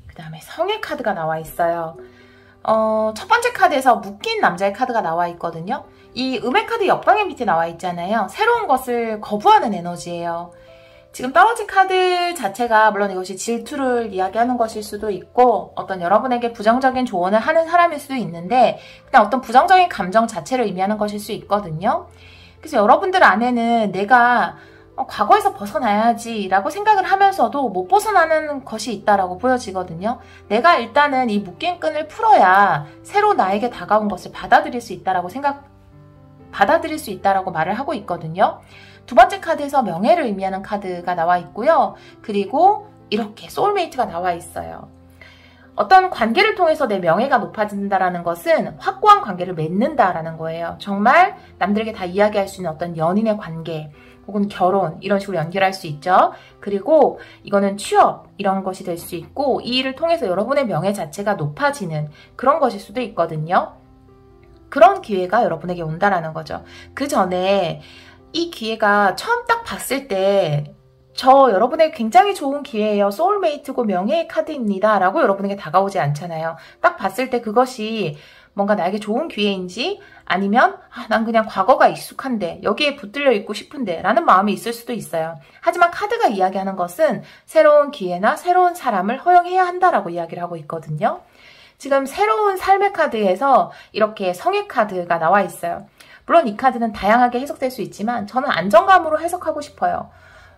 그 다음에 성의 카드가 나와 있어요. 첫 번째 카드에서 묶인 남자의 카드가 나와 있거든요. 이 음의 카드 역방향 밑에 나와 있잖아요. 새로운 것을 거부하는 에너지예요. 지금 떨어진 카드 자체가 물론 이것이 질투를 이야기하는 것일 수도 있고 어떤 여러분에게 부정적인 조언을 하는 사람일 수도 있는데 그냥 어떤 부정적인 감정 자체를 의미하는 것일 수 있거든요. 그래서 여러분들 안에는 내가 과거에서 벗어나야지 라고 생각을 하면서도 못 벗어나는 것이 있다라고 보여지거든요. 내가 일단은 이 묶인 끈을 풀어야 새로 나에게 다가온 것을 받아들일 수 있다라고 받아들일 수 있다라고 말을 하고 있거든요. 두 번째 카드에서 명예를 의미하는 카드가 나와 있고요. 그리고 이렇게 소울메이트가 나와 있어요. 어떤 관계를 통해서 내 명예가 높아진다라는 것은 확고한 관계를 맺는다라는 거예요. 정말 남들에게 다 이야기할 수 있는 어떤 연인의 관계 혹은 결혼 이런 식으로 연결할 수 있죠. 그리고 이거는 취업 이런 것이 될 수 있고 이 일을 통해서 여러분의 명예 자체가 높아지는 그런 것일 수도 있거든요. 그런 기회가 여러분에게 온다라는 거죠. 그 전에 이 기회가 처음 딱 봤을 때 저 여러분에게 굉장히 좋은 기회예요. 소울메이트고 명예의 카드입니다. 라고 여러분에게 다가오지 않잖아요. 딱 봤을 때 그것이 뭔가 나에게 좋은 기회인지 아니면 난 그냥 과거가 익숙한데 여기에 붙들려 있고 싶은데 라는 마음이 있을 수도 있어요. 하지만 카드가 이야기하는 것은 새로운 기회나 새로운 사람을 허용해야 한다라고 이야기를 하고 있거든요. 지금 새로운 삶의 카드에서 이렇게 성의 카드가 나와 있어요. 물론 이 카드는 다양하게 해석될 수 있지만 저는 안정감으로 해석하고 싶어요.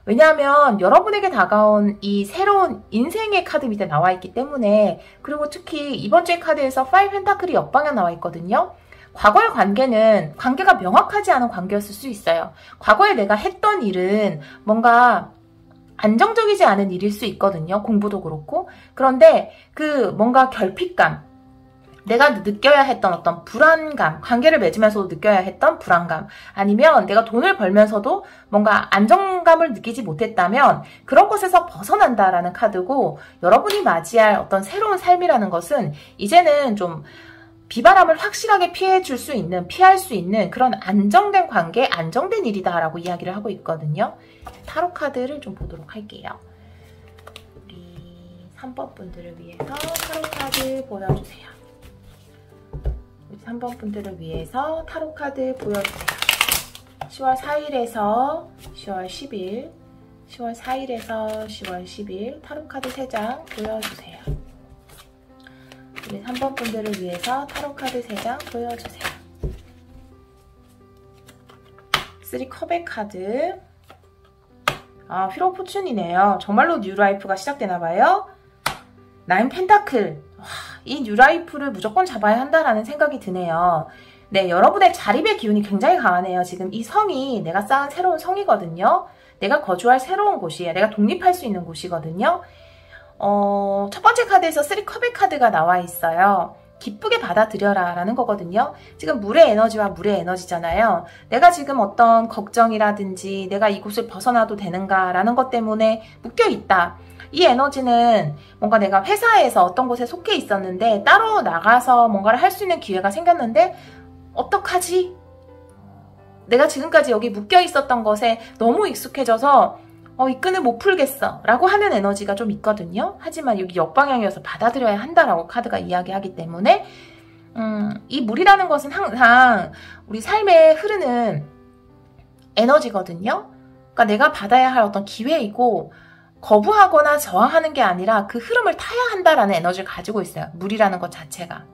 왜냐하면 여러분에게 다가온 이 새로운 인생의 카드 밑에 나와 있기 때문에, 그리고 특히 이번 주의 카드에서 5 펜타클이 역방향 나와 있거든요. 과거의 관계가 명확하지 않은 관계였을 수 있어요. 과거에 내가 했던 일은 뭔가 안정적이지 않은 일일 수 있거든요. 공부도 그렇고. 그런데 그 뭔가 결핍감, 내가 느껴야 했던 어떤 불안감, 관계를 맺으면서도 느껴야 했던 불안감, 아니면 내가 돈을 벌면서도 뭔가 안정감을 느끼지 못했다면 그런 것에서 벗어난다라는 카드고, 여러분이 맞이할 어떤 새로운 삶이라는 것은 이제는 좀 비바람을 확실하게 피할 수 있는 그런 안정된 관계, 안정된 일이다라고 이야기를 하고 있거든요. 타로 카드를 좀 보도록 할게요. 우리 3번 분들을 위해서 타로 카드 보여주세요. 3번 분들을 위해서 타로 카드 보여주세요. 10월 4일에서 10월 10일, 10월 4일에서 10월 10일 타로 카드 3장 보여주세요. 우리 3번 분들을 위해서 타로 카드 3장 보여주세요. 3 컵의 카드. 휠 오브 포춘이네요. 정말로 뉴라이프가 시작되나봐요. 9 펜타클. 이 뉴라이프를 무조건 잡아야 한다라는 생각이 드네요. 네, 여러분의 자립의 기운이 굉장히 강하네요. 지금 이 성이 내가 쌓은 새로운 성이거든요. 내가 거주할 새로운 곳이에요. 내가 독립할 수 있는 곳이거든요. 첫 번째 카드에서 3 컵의 카드가 나와 있어요. 기쁘게 받아들여라 라는 거거든요. 지금 물의 에너지와 물의 에너지잖아요. 내가 지금 어떤 걱정이라든지 내가 이곳을 벗어나도 되는가 라는 것 때문에 묶여있다. 이 에너지는 뭔가 내가 회사에서 어떤 곳에 속해 있었는데 따로 나가서 뭔가를 할 수 있는 기회가 생겼는데 어떡하지? 내가 지금까지 여기 묶여 있었던 것에 너무 익숙해져서 이 끈을 못 풀겠어 라고 하는 에너지가 좀 있거든요. 하지만 여기 역방향이어서 받아들여야 한다라고 카드가 이야기하기 때문에 이 물이라는 것은 항상 우리 삶에 흐르는 에너지거든요. 그러니까 내가 받아야 할 어떤 기회이고 거부하거나 저항하는 게 아니라 그 흐름을 타야 한다라는 에너지를 가지고 있어요. 물이라는 것 자체가.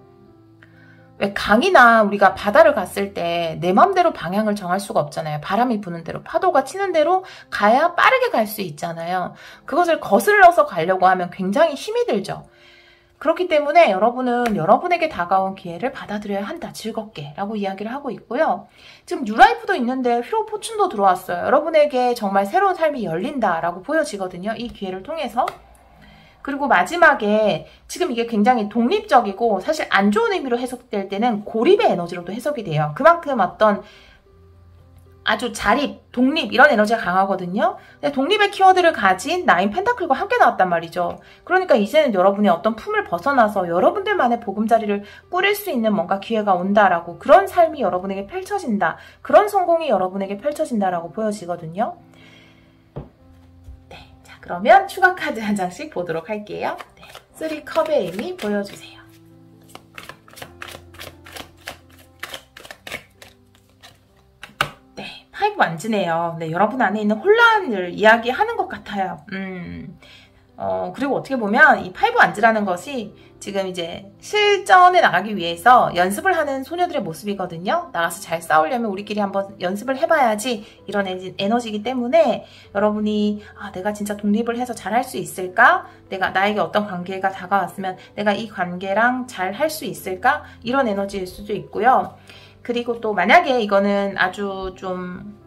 왜 강이나 우리가 바다를 갔을 때 내 맘대로 방향을 정할 수가 없잖아요. 바람이 부는 대로, 파도가 치는 대로 가야 빠르게 갈 수 있잖아요. 그것을 거슬러서 가려고 하면 굉장히 힘이 들죠. 그렇기 때문에 여러분은 여러분에게 다가온 기회를 받아들여야 한다. 즐겁게 라고 이야기를 하고 있고요. 지금 뉴라이프도 있는데 휠 오브 포춘도 들어왔어요. 여러분에게 정말 새로운 삶이 열린다라고 보여지거든요. 이 기회를 통해서. 그리고 마지막에 지금 이게 굉장히 독립적이고 사실 안 좋은 의미로 해석될 때는 고립의 에너지로도 해석이 돼요. 그만큼 어떤 아주 자립, 독립 이런 에너지가 강하거든요. 근데 독립의 키워드를 가진 9 펜타클과 함께 나왔단 말이죠. 그러니까 이제는 여러분의 어떤 품을 벗어나서 여러분들만의 보금자리를 꾸릴 수 있는 뭔가 기회가 온다라고, 그런 삶이 여러분에게 펼쳐진다. 그런 성공이 여러분에게 펼쳐진다라고 보여지거든요. 네, 자 그러면 추가 카드 한 장씩 보도록 할게요. 네, 3 컵의 의미 보여주세요. 파이브 완즈네요. 네, 여러분 안에 있는 혼란을 이야기하는 것 같아요. 그리고 어떻게 보면 이 파이브 완즈라는 것이 지금 이제 실전에 나가기 위해서 연습을 하는 소녀들의 모습이거든요. 나가서 잘 싸우려면 우리끼리 한번 연습을 해봐야지, 이런 에너지이기 때문에 여러분이 내가 진짜 독립을 해서 잘 할 수 있을까? 나에게 어떤 관계가 다가왔으면 내가 이 관계랑 잘 할 수 있을까? 이런 에너지일 수도 있고요. 그리고 또 만약에 이거는 아주 좀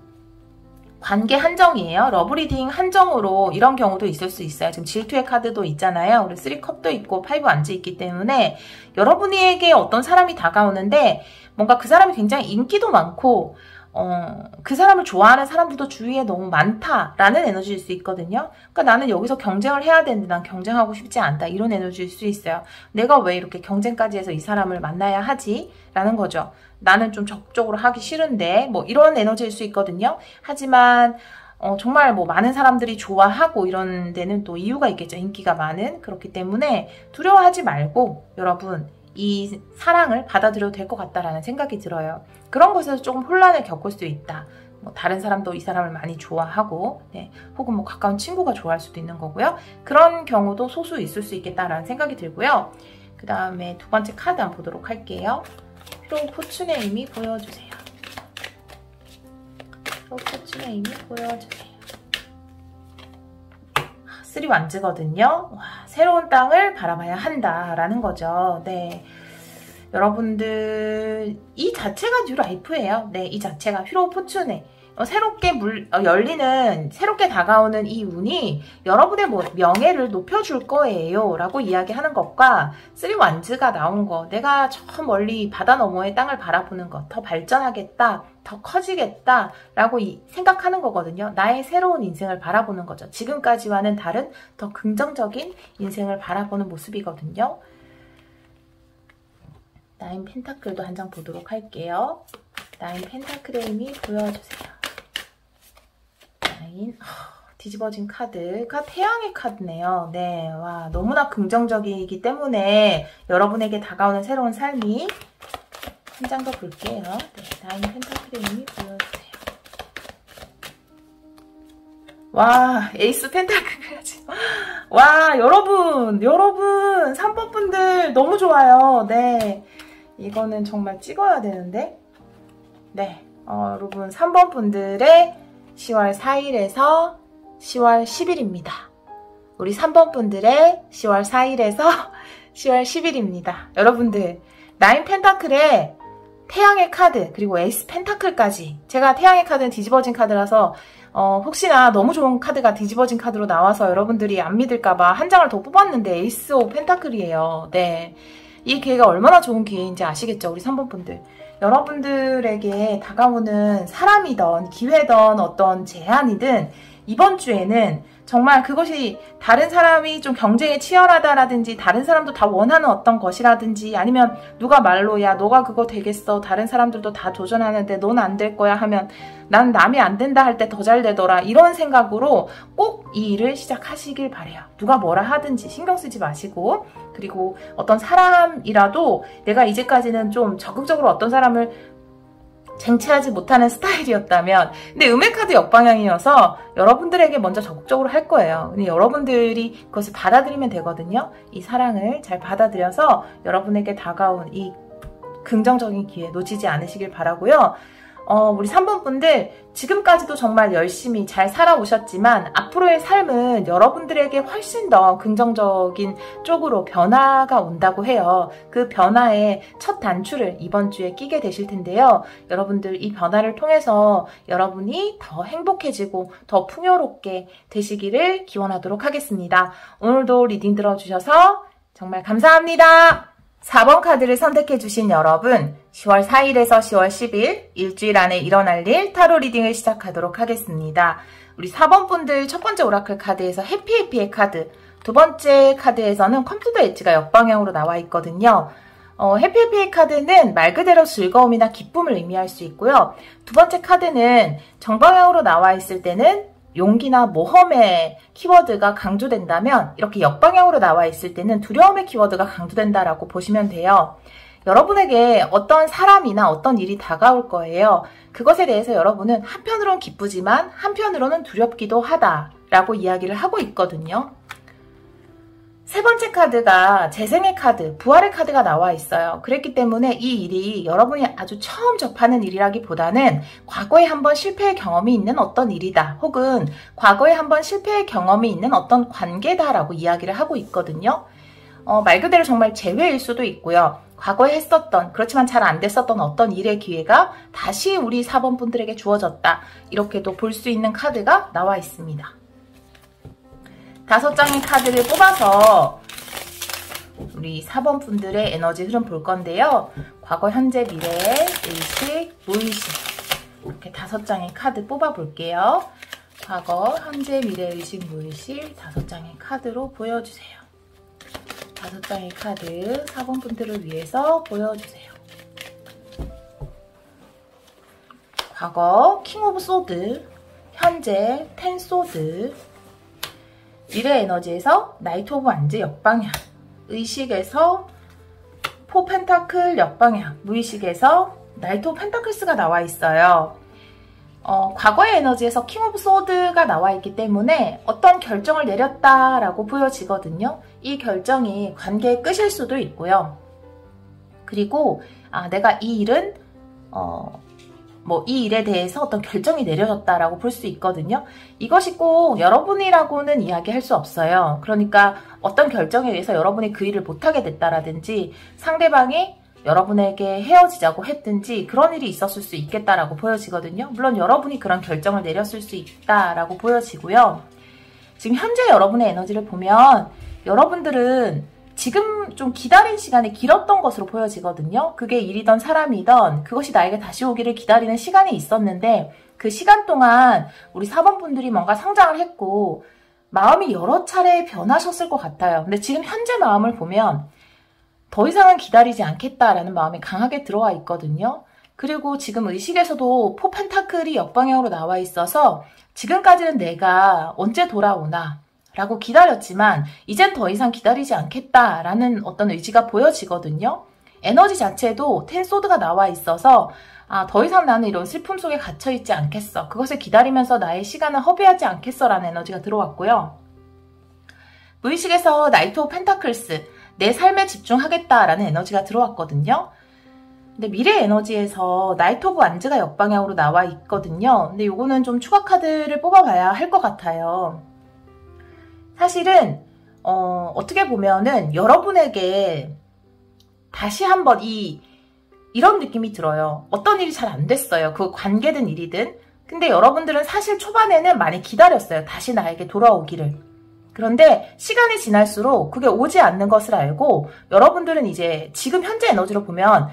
관계 한정이에요. 러브리딩 한정으로 이런 경우도 있을 수 있어요. 지금 질투의 카드도 있잖아요. 그리고 3컵도 있고 5 완즈 있기 때문에 여러분에게 어떤 사람이 다가오는데 뭔가 그 사람이 굉장히 인기도 많고 그 사람을 좋아하는 사람들도 주위에 너무 많다라는 에너지일 수 있거든요. 그러니까 나는 여기서 경쟁을 해야 되는데 난 경쟁하고 싶지 않다. 이런 에너지일 수 있어요. 내가 왜 이렇게 경쟁까지 해서 이 사람을 만나야 하지? 라는 거죠. 나는 좀 적극적으로 하기 싫은데 뭐 이런 에너지일 수 있거든요. 하지만 정말 뭐 많은 사람들이 좋아하고 이런 데는 또 이유가 있겠죠. 인기가 많은. 그렇기 때문에 두려워하지 말고 여러분 이 사랑을 받아들여도 될 것 같다라는 생각이 들어요. 그런 곳에서 조금 혼란을 겪을 수 있다. 뭐 다른 사람도 이 사람을 많이 좋아하고 네, 혹은 뭐 가까운 친구가 좋아할 수도 있는 거고요. 그런 경우도 소수 있을 수 있겠다라는 생각이 들고요. 그 다음에 두 번째 카드 한번 보도록 할게요. 휘로 포춘의 의미 보여주세요. 휘로 포춘의 의미 보여주세요. 3 완즈거든요. 와, 새로운 땅을 바라봐야 한다라는 거죠. 네. 여러분들 이 자체가 뉴 라이프예요. 네, 이 자체가 휘로 포춘의 새롭게 열리는 새롭게 다가오는 이 운이 여러분의 명예를 높여줄 거예요 라고 이야기하는 것과 3 완즈가 나온 거, 내가 저 멀리 바다 너머의 땅을 바라보는 것, 더 발전하겠다, 더 커지겠다 라고 생각하는 거거든요. 나의 새로운 인생을 바라보는 거죠. 지금까지와는 다른 더 긍정적인 인생을 바라보는 모습이거든요. 9 펜타클도 한 장 보도록 할게요. 9 펜타클의 의미 보여주세요. 9 뒤집어진 카드가 태양의 카드네요. 네, 와 너무나 긍정적이기 때문에 여러분에게 다가오는 새로운 삶이 한 장 더 볼게요. 네, 9 펜타클의 의미 보여주세요. 와 에이스 펜타클까지. 와 여러분 3번 분들 너무 좋아요. 네, 이거는 정말 찍어야 되는데. 네, 여러분 3번 분들의 10월 4일에서 10월 10일입니다. 우리 3번 분들의 10월 4일에서 10월 10일입니다. 여러분들 9 펜타클의 태양의 카드 그리고 에이스 펜타클까지, 제가 태양의 카드는 뒤집어진 카드라서 혹시나 너무 좋은 카드가 뒤집어진 카드로 나와서 여러분들이 안 믿을까봐 한 장을 더 뽑았는데 에이스 오브 펜타클이에요. 네, 이 기회가 얼마나 좋은 기회인지 아시겠죠? 우리 3번 분들. 여러분들에게 다가오는 사람이든 기회든 어떤 제안이든 이번 주에는 정말 그것이 다른 사람이 좀 경쟁에 치열하다라든지 다른 사람도 다 원하는 어떤 것이라든지 아니면 누가 말로 야 너가 그거 되겠어 다른 사람들도 다 도전하는데 넌 안 될 거야 하면 난 남이 안 된다 할 때 더 잘 되더라 이런 생각으로 꼭 이 일을 시작하시길 바래요. 누가 뭐라 하든지 신경 쓰지 마시고, 그리고 어떤 사람이라도 내가 이제까지는 좀 적극적으로 어떤 사람을 쟁취하지 못하는 스타일이었다면, 근데 음해카드 역방향이어서 여러분들에게 먼저 적극적으로 할 거예요. 근데 여러분들이 그것을 받아들이면 되거든요. 이 사랑을 잘 받아들여서 여러분에게 다가온 이 긍정적인 기회 놓치지 않으시길 바라고요. 우리 3번 분들 지금까지도 정말 열심히 잘 살아오셨지만 앞으로의 삶은 여러분들에게 훨씬 더 긍정적인 쪽으로 변화가 온다고 해요. 그 변화의 첫 단추를 이번 주에 끼게 되실 텐데요. 여러분들 이 변화를 통해서 여러분이 더 행복해지고 더 풍요롭게 되시기를 기원하도록 하겠습니다. 오늘도 리딩 들어주셔서 정말 감사합니다. 4번 카드를 선택해주신 여러분, 10월 4일에서 10월 10일 일주일 안에 일어날 일 타로 리딩을 시작하도록 하겠습니다. 우리 4번 분들 첫 번째 오라클 카드에서 해피해피의 카드, 두 번째 카드에서는 컴투더 엣지가 역방향으로 나와 있거든요. 해피해피의 카드는 말 그대로 즐거움이나 기쁨을 의미할 수 있고요. 두 번째 카드는 정방향으로 나와 있을 때는 용기나 모험의 키워드가 강조된다면, 이렇게 역방향으로 나와 있을 때는 두려움의 키워드가 강조된다라고 보시면 돼요. 여러분에게 어떤 사람이나 어떤 일이 다가올 거예요. 그것에 대해서 여러분은 한편으로는 기쁘지만 한편으로는 두렵기도 하다라고 이야기를 하고 있거든요. 세 번째 카드가 재생의 카드, 부활의 카드가 나와 있어요. 그랬기 때문에 이 일이 여러분이 아주 처음 접하는 일이라기보다는 과거에 한번 실패의 경험이 있는 어떤 일이다, 혹은 과거에 한번 실패의 경험이 있는 어떤 관계다라고 이야기를 하고 있거든요. 말 그대로 정말 재회일 수도 있고요. 과거에 했었던, 그렇지만 잘 안 됐었던 어떤 일의 기회가 다시 우리 4번 분들에게 주어졌다, 이렇게도 볼 수 있는 카드가 나와 있습니다. 5장의 카드를 뽑아서 우리 4번 분들의 에너지 흐름 볼 건데요. 과거, 현재, 미래, 의식, 무의식, 이렇게 5장의 카드 뽑아 볼게요. 과거, 현재, 미래, 의식, 무의식 5장의 카드로 보여주세요. 5장의 카드 4번 분들을 위해서 보여주세요. 과거 킹 오브 소드, 현재 텐 소드, 미래 에너지에서 나이트 오브 완즈 역방향, 의식에서 포 펜타클 역방향, 무의식에서 나이트 오브 펜타클스가 나와 있어요. 과거의 에너지에서 킹 오브 소드가 나와 있기 때문에 어떤 결정을 내렸다라고 보여지거든요. 이 결정이 관계의 끝일 수도 있고요. 그리고 내가 이 일은 이 일에 대해서 어떤 결정이 내려졌다라고 볼 수 있거든요. 이것이 꼭 여러분이라고는 이야기할 수 없어요. 그러니까 어떤 결정에 의해서 여러분이 그 일을 못하게 됐다라든지 상대방이 여러분에게 헤어지자고 했든지 그런 일이 있었을 수 있겠다라고 보여지거든요. 물론 여러분이 그런 결정을 내렸을 수 있다라고 보여지고요. 지금 현재 여러분의 에너지를 보면 여러분들은 지금 좀 기다린 시간이 길었던 것으로 보여지거든요. 그게 일이든 사람이든 그것이 나에게 다시 오기를 기다리는 시간이 있었는데 그 시간 동안 우리 4번 분들이 뭔가 성장을 했고 마음이 여러 차례 변하셨을 것 같아요. 근데 지금 현재 마음을 보면 더 이상은 기다리지 않겠다라는 마음이 강하게 들어와 있거든요. 그리고 지금 의식에서도 포 펜타클이 역방향으로 나와 있어서 지금까지는 내가 언제 돌아오나 라고 기다렸지만 이젠 더 이상 기다리지 않겠다라는 어떤 의지가 보여지거든요. 에너지 자체도 텐 소드가 나와 있어서 더 이상 나는 이런 슬픔 속에 갇혀있지 않겠어. 그것을 기다리면서 나의 시간을 허비하지 않겠어 라는 에너지가 들어왔고요. 무의식에서 나이트 오브 펜타클스, 내 삶에 집중하겠다라는 에너지가 들어왔거든요. 근데 미래 에너지에서 나이트 오브 완즈가 역방향으로 나와 있거든요. 근데 요거는 좀 추가 카드를 뽑아봐야 할 것 같아요. 사실은 어떻게 보면은 여러분에게 다시 한번 이런 느낌이 들어요. 어떤 일이 잘 안 됐어요. 그 관계든 일이든. 근데 여러분들은 사실 초반에는 많이 기다렸어요. 다시 나에게 돌아오기를. 그런데 시간이 지날수록 그게 오지 않는 것을 알고 여러분들은 이제 지금 현재 에너지로 보면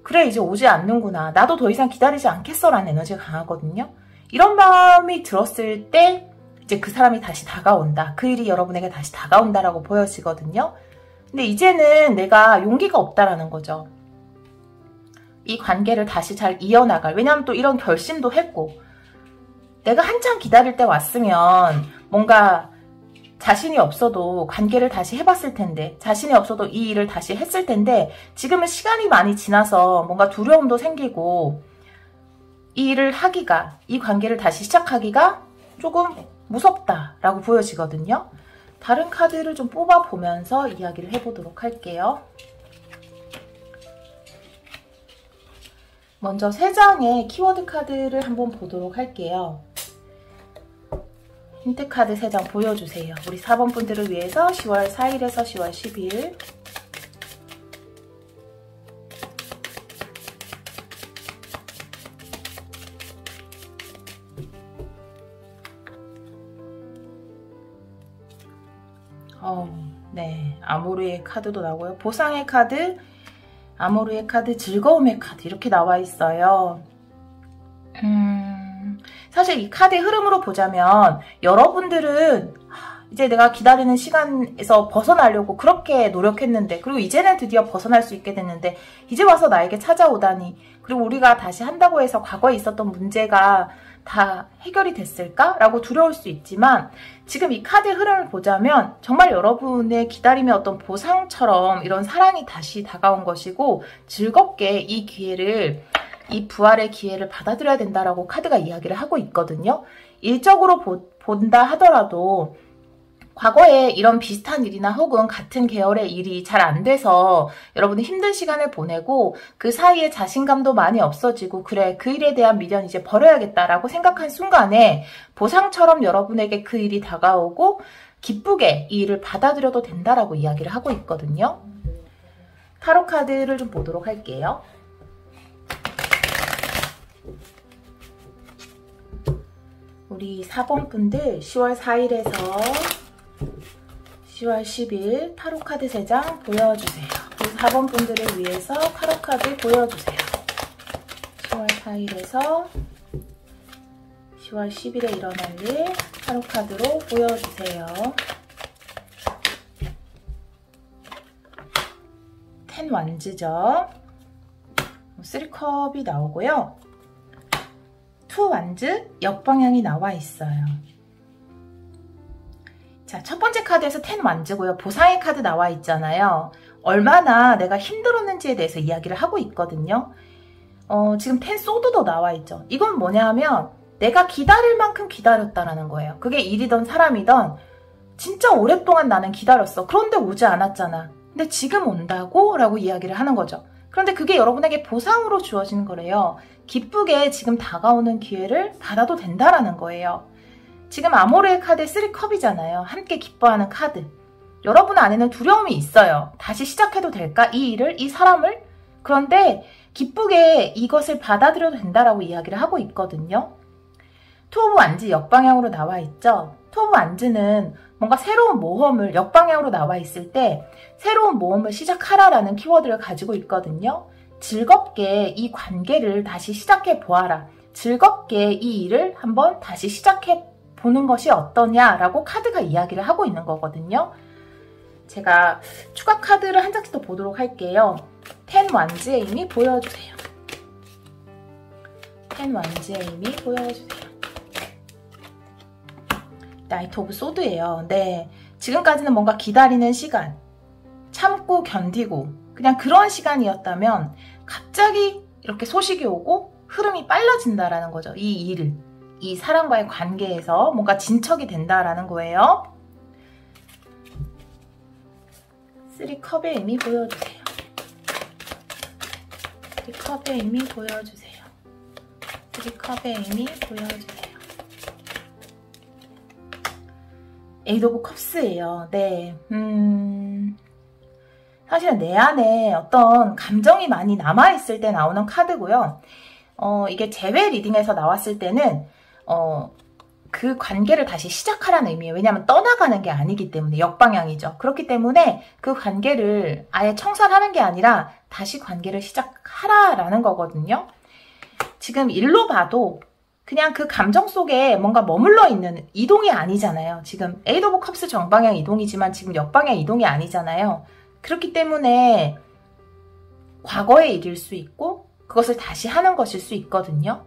그래 이제 오지 않는구나. 나도 더 이상 기다리지 않겠어 라는 에너지가 강하거든요. 이런 마음이 들었을 때 이제 그 사람이 다시 다가온다. 그 일이 여러분에게 다시 다가온다라고 보여지거든요. 근데 이제는 내가 용기가 없다라는 거죠. 이 관계를 다시 잘 이어나갈. 왜냐하면 또 이런 결심도 했고 내가 한참 기다릴 때 왔으면 뭔가 자신이 없어도 관계를 다시 해봤을 텐데 자신이 없어도 이 일을 다시 했을 텐데 지금은 시간이 많이 지나서 뭔가 두려움도 생기고 이 일을 하기가 이 관계를 다시 시작하기가 조금 무섭다라고 보여지거든요. 다른 카드를 좀 뽑아보면서 이야기를 해보도록 할게요. 먼저 3장의 키워드 카드를 한번 보도록 할게요. 힌트 카드 3장 보여주세요. 우리 4번 분들을 위해서 10월 4일에서 10월 10일. 네. 아모르의 카드도 나오고요. 보상의 카드, 아모르의 카드, 즐거움의 카드 이렇게 나와 있어요. 사실 이 카드의 흐름으로 보자면 여러분들은 이제 내가 기다리는 시간에서 벗어나려고 그렇게 노력했는데 그리고 이제는 드디어 벗어날 수 있게 됐는데 이제 와서 나에게 찾아오다니 그리고 우리가 다시 한다고 해서 과거에 있었던 문제가 다 해결이 됐을까? 라고 두려울 수 있지만 지금 이 카드의 흐름을 보자면 정말 여러분의 기다림의 어떤 보상처럼 이런 사랑이 다시 다가온 것이고 즐겁게 이 부활의 기회를 받아들여야 된다라고 카드가 이야기를 하고 있거든요. 일적으로 본다 하더라도 과거에 이런 비슷한 일이나 혹은 같은 계열의 일이 잘 안 돼서 여러분이 힘든 시간을 보내고 그 사이에 자신감도 많이 없어지고 그래 그 일에 대한 미련 이제 버려야겠다라고 생각한 순간에 보상처럼 여러분에게 그 일이 다가오고 기쁘게 이 일을 받아들여도 된다라고 이야기를 하고 있거든요. 타로 카드를 좀 보도록 할게요. 우리 4번 분들 10월 4일에서 10월 10일 타로카드 3장 보여주세요. 우리 4번 분들을 위해서 타로카드 보여주세요. 10월 4일에서 10월 10일에 일어날 일 타로카드로 보여주세요. 10 완즈죠. 3컵이 나오고요. 투 완즈 역방향이 나와 있어요. 자, 첫 번째 카드에서 10 완즈고요. 보상의 카드 나와 있잖아요. 얼마나 내가 힘들었는지에 대해서 이야기를 하고 있거든요. 지금 10 소드도 나와 있죠. 이건 뭐냐 하면 내가 기다릴 만큼 기다렸다라는 거예요. 그게 일이든 사람이든 진짜 오랫동안 나는 기다렸어. 그런데 오지 않았잖아. 근데 지금 온다고? 라고 이야기를 하는 거죠. 그런데 그게 여러분에게 보상으로 주어지는 거래요. 기쁘게 지금 다가오는 기회를 받아도 된다라는 거예요. 지금 아모르의 카드 3컵이잖아요. 함께 기뻐하는 카드. 여러분 안에는 두려움이 있어요. 다시 시작해도 될까? 이 일을, 이 사람을? 그런데 기쁘게 이것을 받아들여도 된다라고 이야기를 하고 있거든요. 투 오브 완즈 역방향으로 나와 있죠. 투 오브 완즈는 뭔가 새로운 모험을 역방향으로 나와 있을 때 새로운 모험을 시작하라라는 키워드를 가지고 있거든요. 즐겁게 이 관계를 다시 시작해 보아라. 즐겁게 이 일을 한번 다시 시작해 보는 것이 어떠냐라고 카드가 이야기를 하고 있는 거거든요. 제가 추가 카드를 한 장씩 더 보도록 할게요. 10 완즈의 의미 보여주세요. 10 완즈의 의미 보여주세요. 나이트 오브 소드예요. 네, 지금까지는 뭔가 기다리는 시간, 참고 견디고 그냥 그런 시간이었다면 갑자기 이렇게 소식이 오고 흐름이 빨라진다라는 거죠. 이 일을, 이 사람과의 관계에서 뭔가 진척이 된다라는 거예요. 3컵의 의미 보여주세요. 3컵의 의미 보여주세요. 3컵의 의미 보여주세요. 8 오브 컵스예요. 네, 사실은 내 안에 어떤 감정이 많이 남아있을 때 나오는 카드고요. 이게 재회 리딩에서 나왔을 때는 그 관계를 다시 시작하라는 의미예요. 왜냐하면 떠나가는 게 아니기 때문에 역방향이죠. 그렇기 때문에 그 관계를 아예 청산하는 게 아니라 다시 관계를 시작하라라는 거거든요. 지금 일로 봐도 그냥 그 감정 속에 뭔가 머물러 있는 이동이 아니잖아요. 지금 8 오브 컵스 정방향 이동이지만 지금 역방향 이동이 아니잖아요. 그렇기 때문에 과거의 일일 수 있고 그것을 다시 하는 것일 수 있거든요.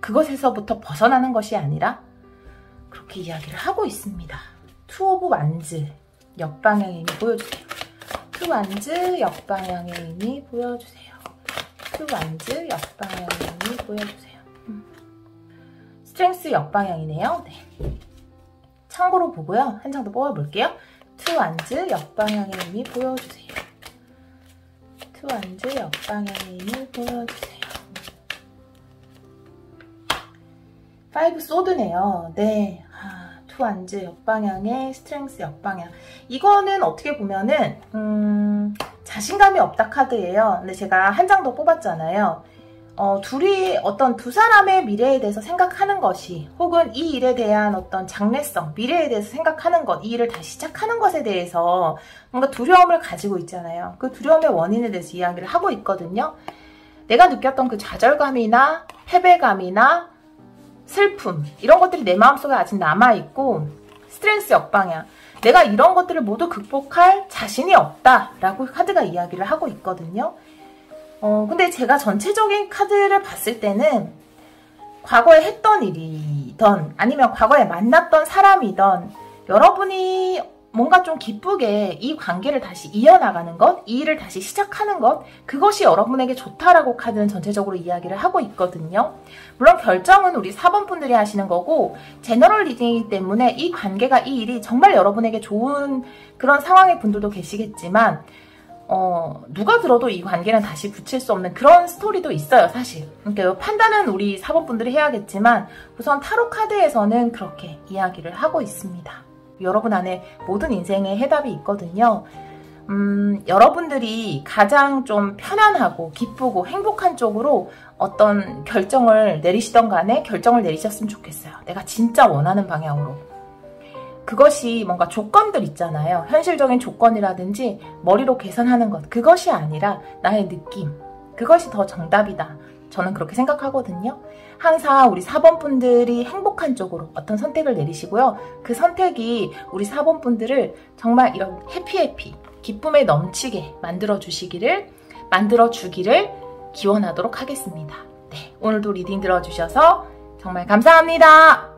그것에서부터 벗어나는 것이 아니라 그렇게 이야기를 하고 있습니다. 투 오브 완즈 역방향의 의미 보여주세요. 투 완즈 역방향의 의미 보여주세요. 투 완즈 역방향의 의미 보여주세요. 스트렝스 역방향이네요. 네. 참고로 보고요. 한 장 더 뽑아볼게요. 투 완즈 역방향의 의미 보여주세요. 투 완즈 역방향의 의미 보여주세요. 5 소드네요. 네. 투 완즈 역방향의 스트렝스 역방향. 이거는 어떻게 보면은 자신감이 없다 카드예요. 근데 제가 한 장 더 뽑았잖아요. 둘이 어떤 두 사람의 미래에 대해서 생각하는 것이 혹은 이 일에 대한 어떤 장래성, 미래에 대해서 생각하는 것, 이 일을 다시 시작하는 것에 대해서 뭔가 두려움을 가지고 있잖아요. 그 두려움의 원인에 대해서 이야기를 하고 있거든요. 내가 느꼈던 그 좌절감이나 패배감이나 슬픔, 이런 것들이 내 마음속에 아직 남아있고 스트렝스 역방향, 내가 이런 것들을 모두 극복할 자신이 없다라고 카드가 이야기를 하고 있거든요. 근데 제가 전체적인 카드를 봤을 때는 과거에 했던 일이든 아니면 과거에 만났던 사람이든 여러분이 뭔가 좀 기쁘게 이 관계를 다시 이어나가는 것, 이 일을 다시 시작하는 것, 그것이 여러분에게 좋다라고 카드는 전체적으로 이야기를 하고 있거든요. 물론 결정은 우리 4번 분들이 하시는 거고 제너럴 리딩이기 때문에 이 관계가, 이 일이 정말 여러분에게 좋은 그런 상황의 분들도 계시겠지만 누가 들어도 이 관계는 다시 붙일 수 없는 그런 스토리도 있어요, 사실. 그러니까 판단은 우리 4번 분들이 해야겠지만 우선 타로 카드에서는 그렇게 이야기를 하고 있습니다. 여러분 안에 모든 인생의 해답이 있거든요. 여러분들이 가장 좀 편안하고 기쁘고 행복한 쪽으로 어떤 결정을 내리시던 간에 결정을 내리셨으면 좋겠어요. 내가 진짜 원하는 방향으로. 그것이 뭔가 조건들 있잖아요. 현실적인 조건이라든지 머리로 계산하는 것. 그것이 아니라 나의 느낌. 그것이 더 정답이다. 저는 그렇게 생각하거든요. 항상 우리 4번 분들이 행복한 쪽으로 어떤 선택을 내리시고요. 그 선택이 우리 4번 분들을 정말 이런 해피 기쁨에 넘치게 만들어주기를 기원하도록 하겠습니다. 네, 오늘도 리딩 들어주셔서 정말 감사합니다.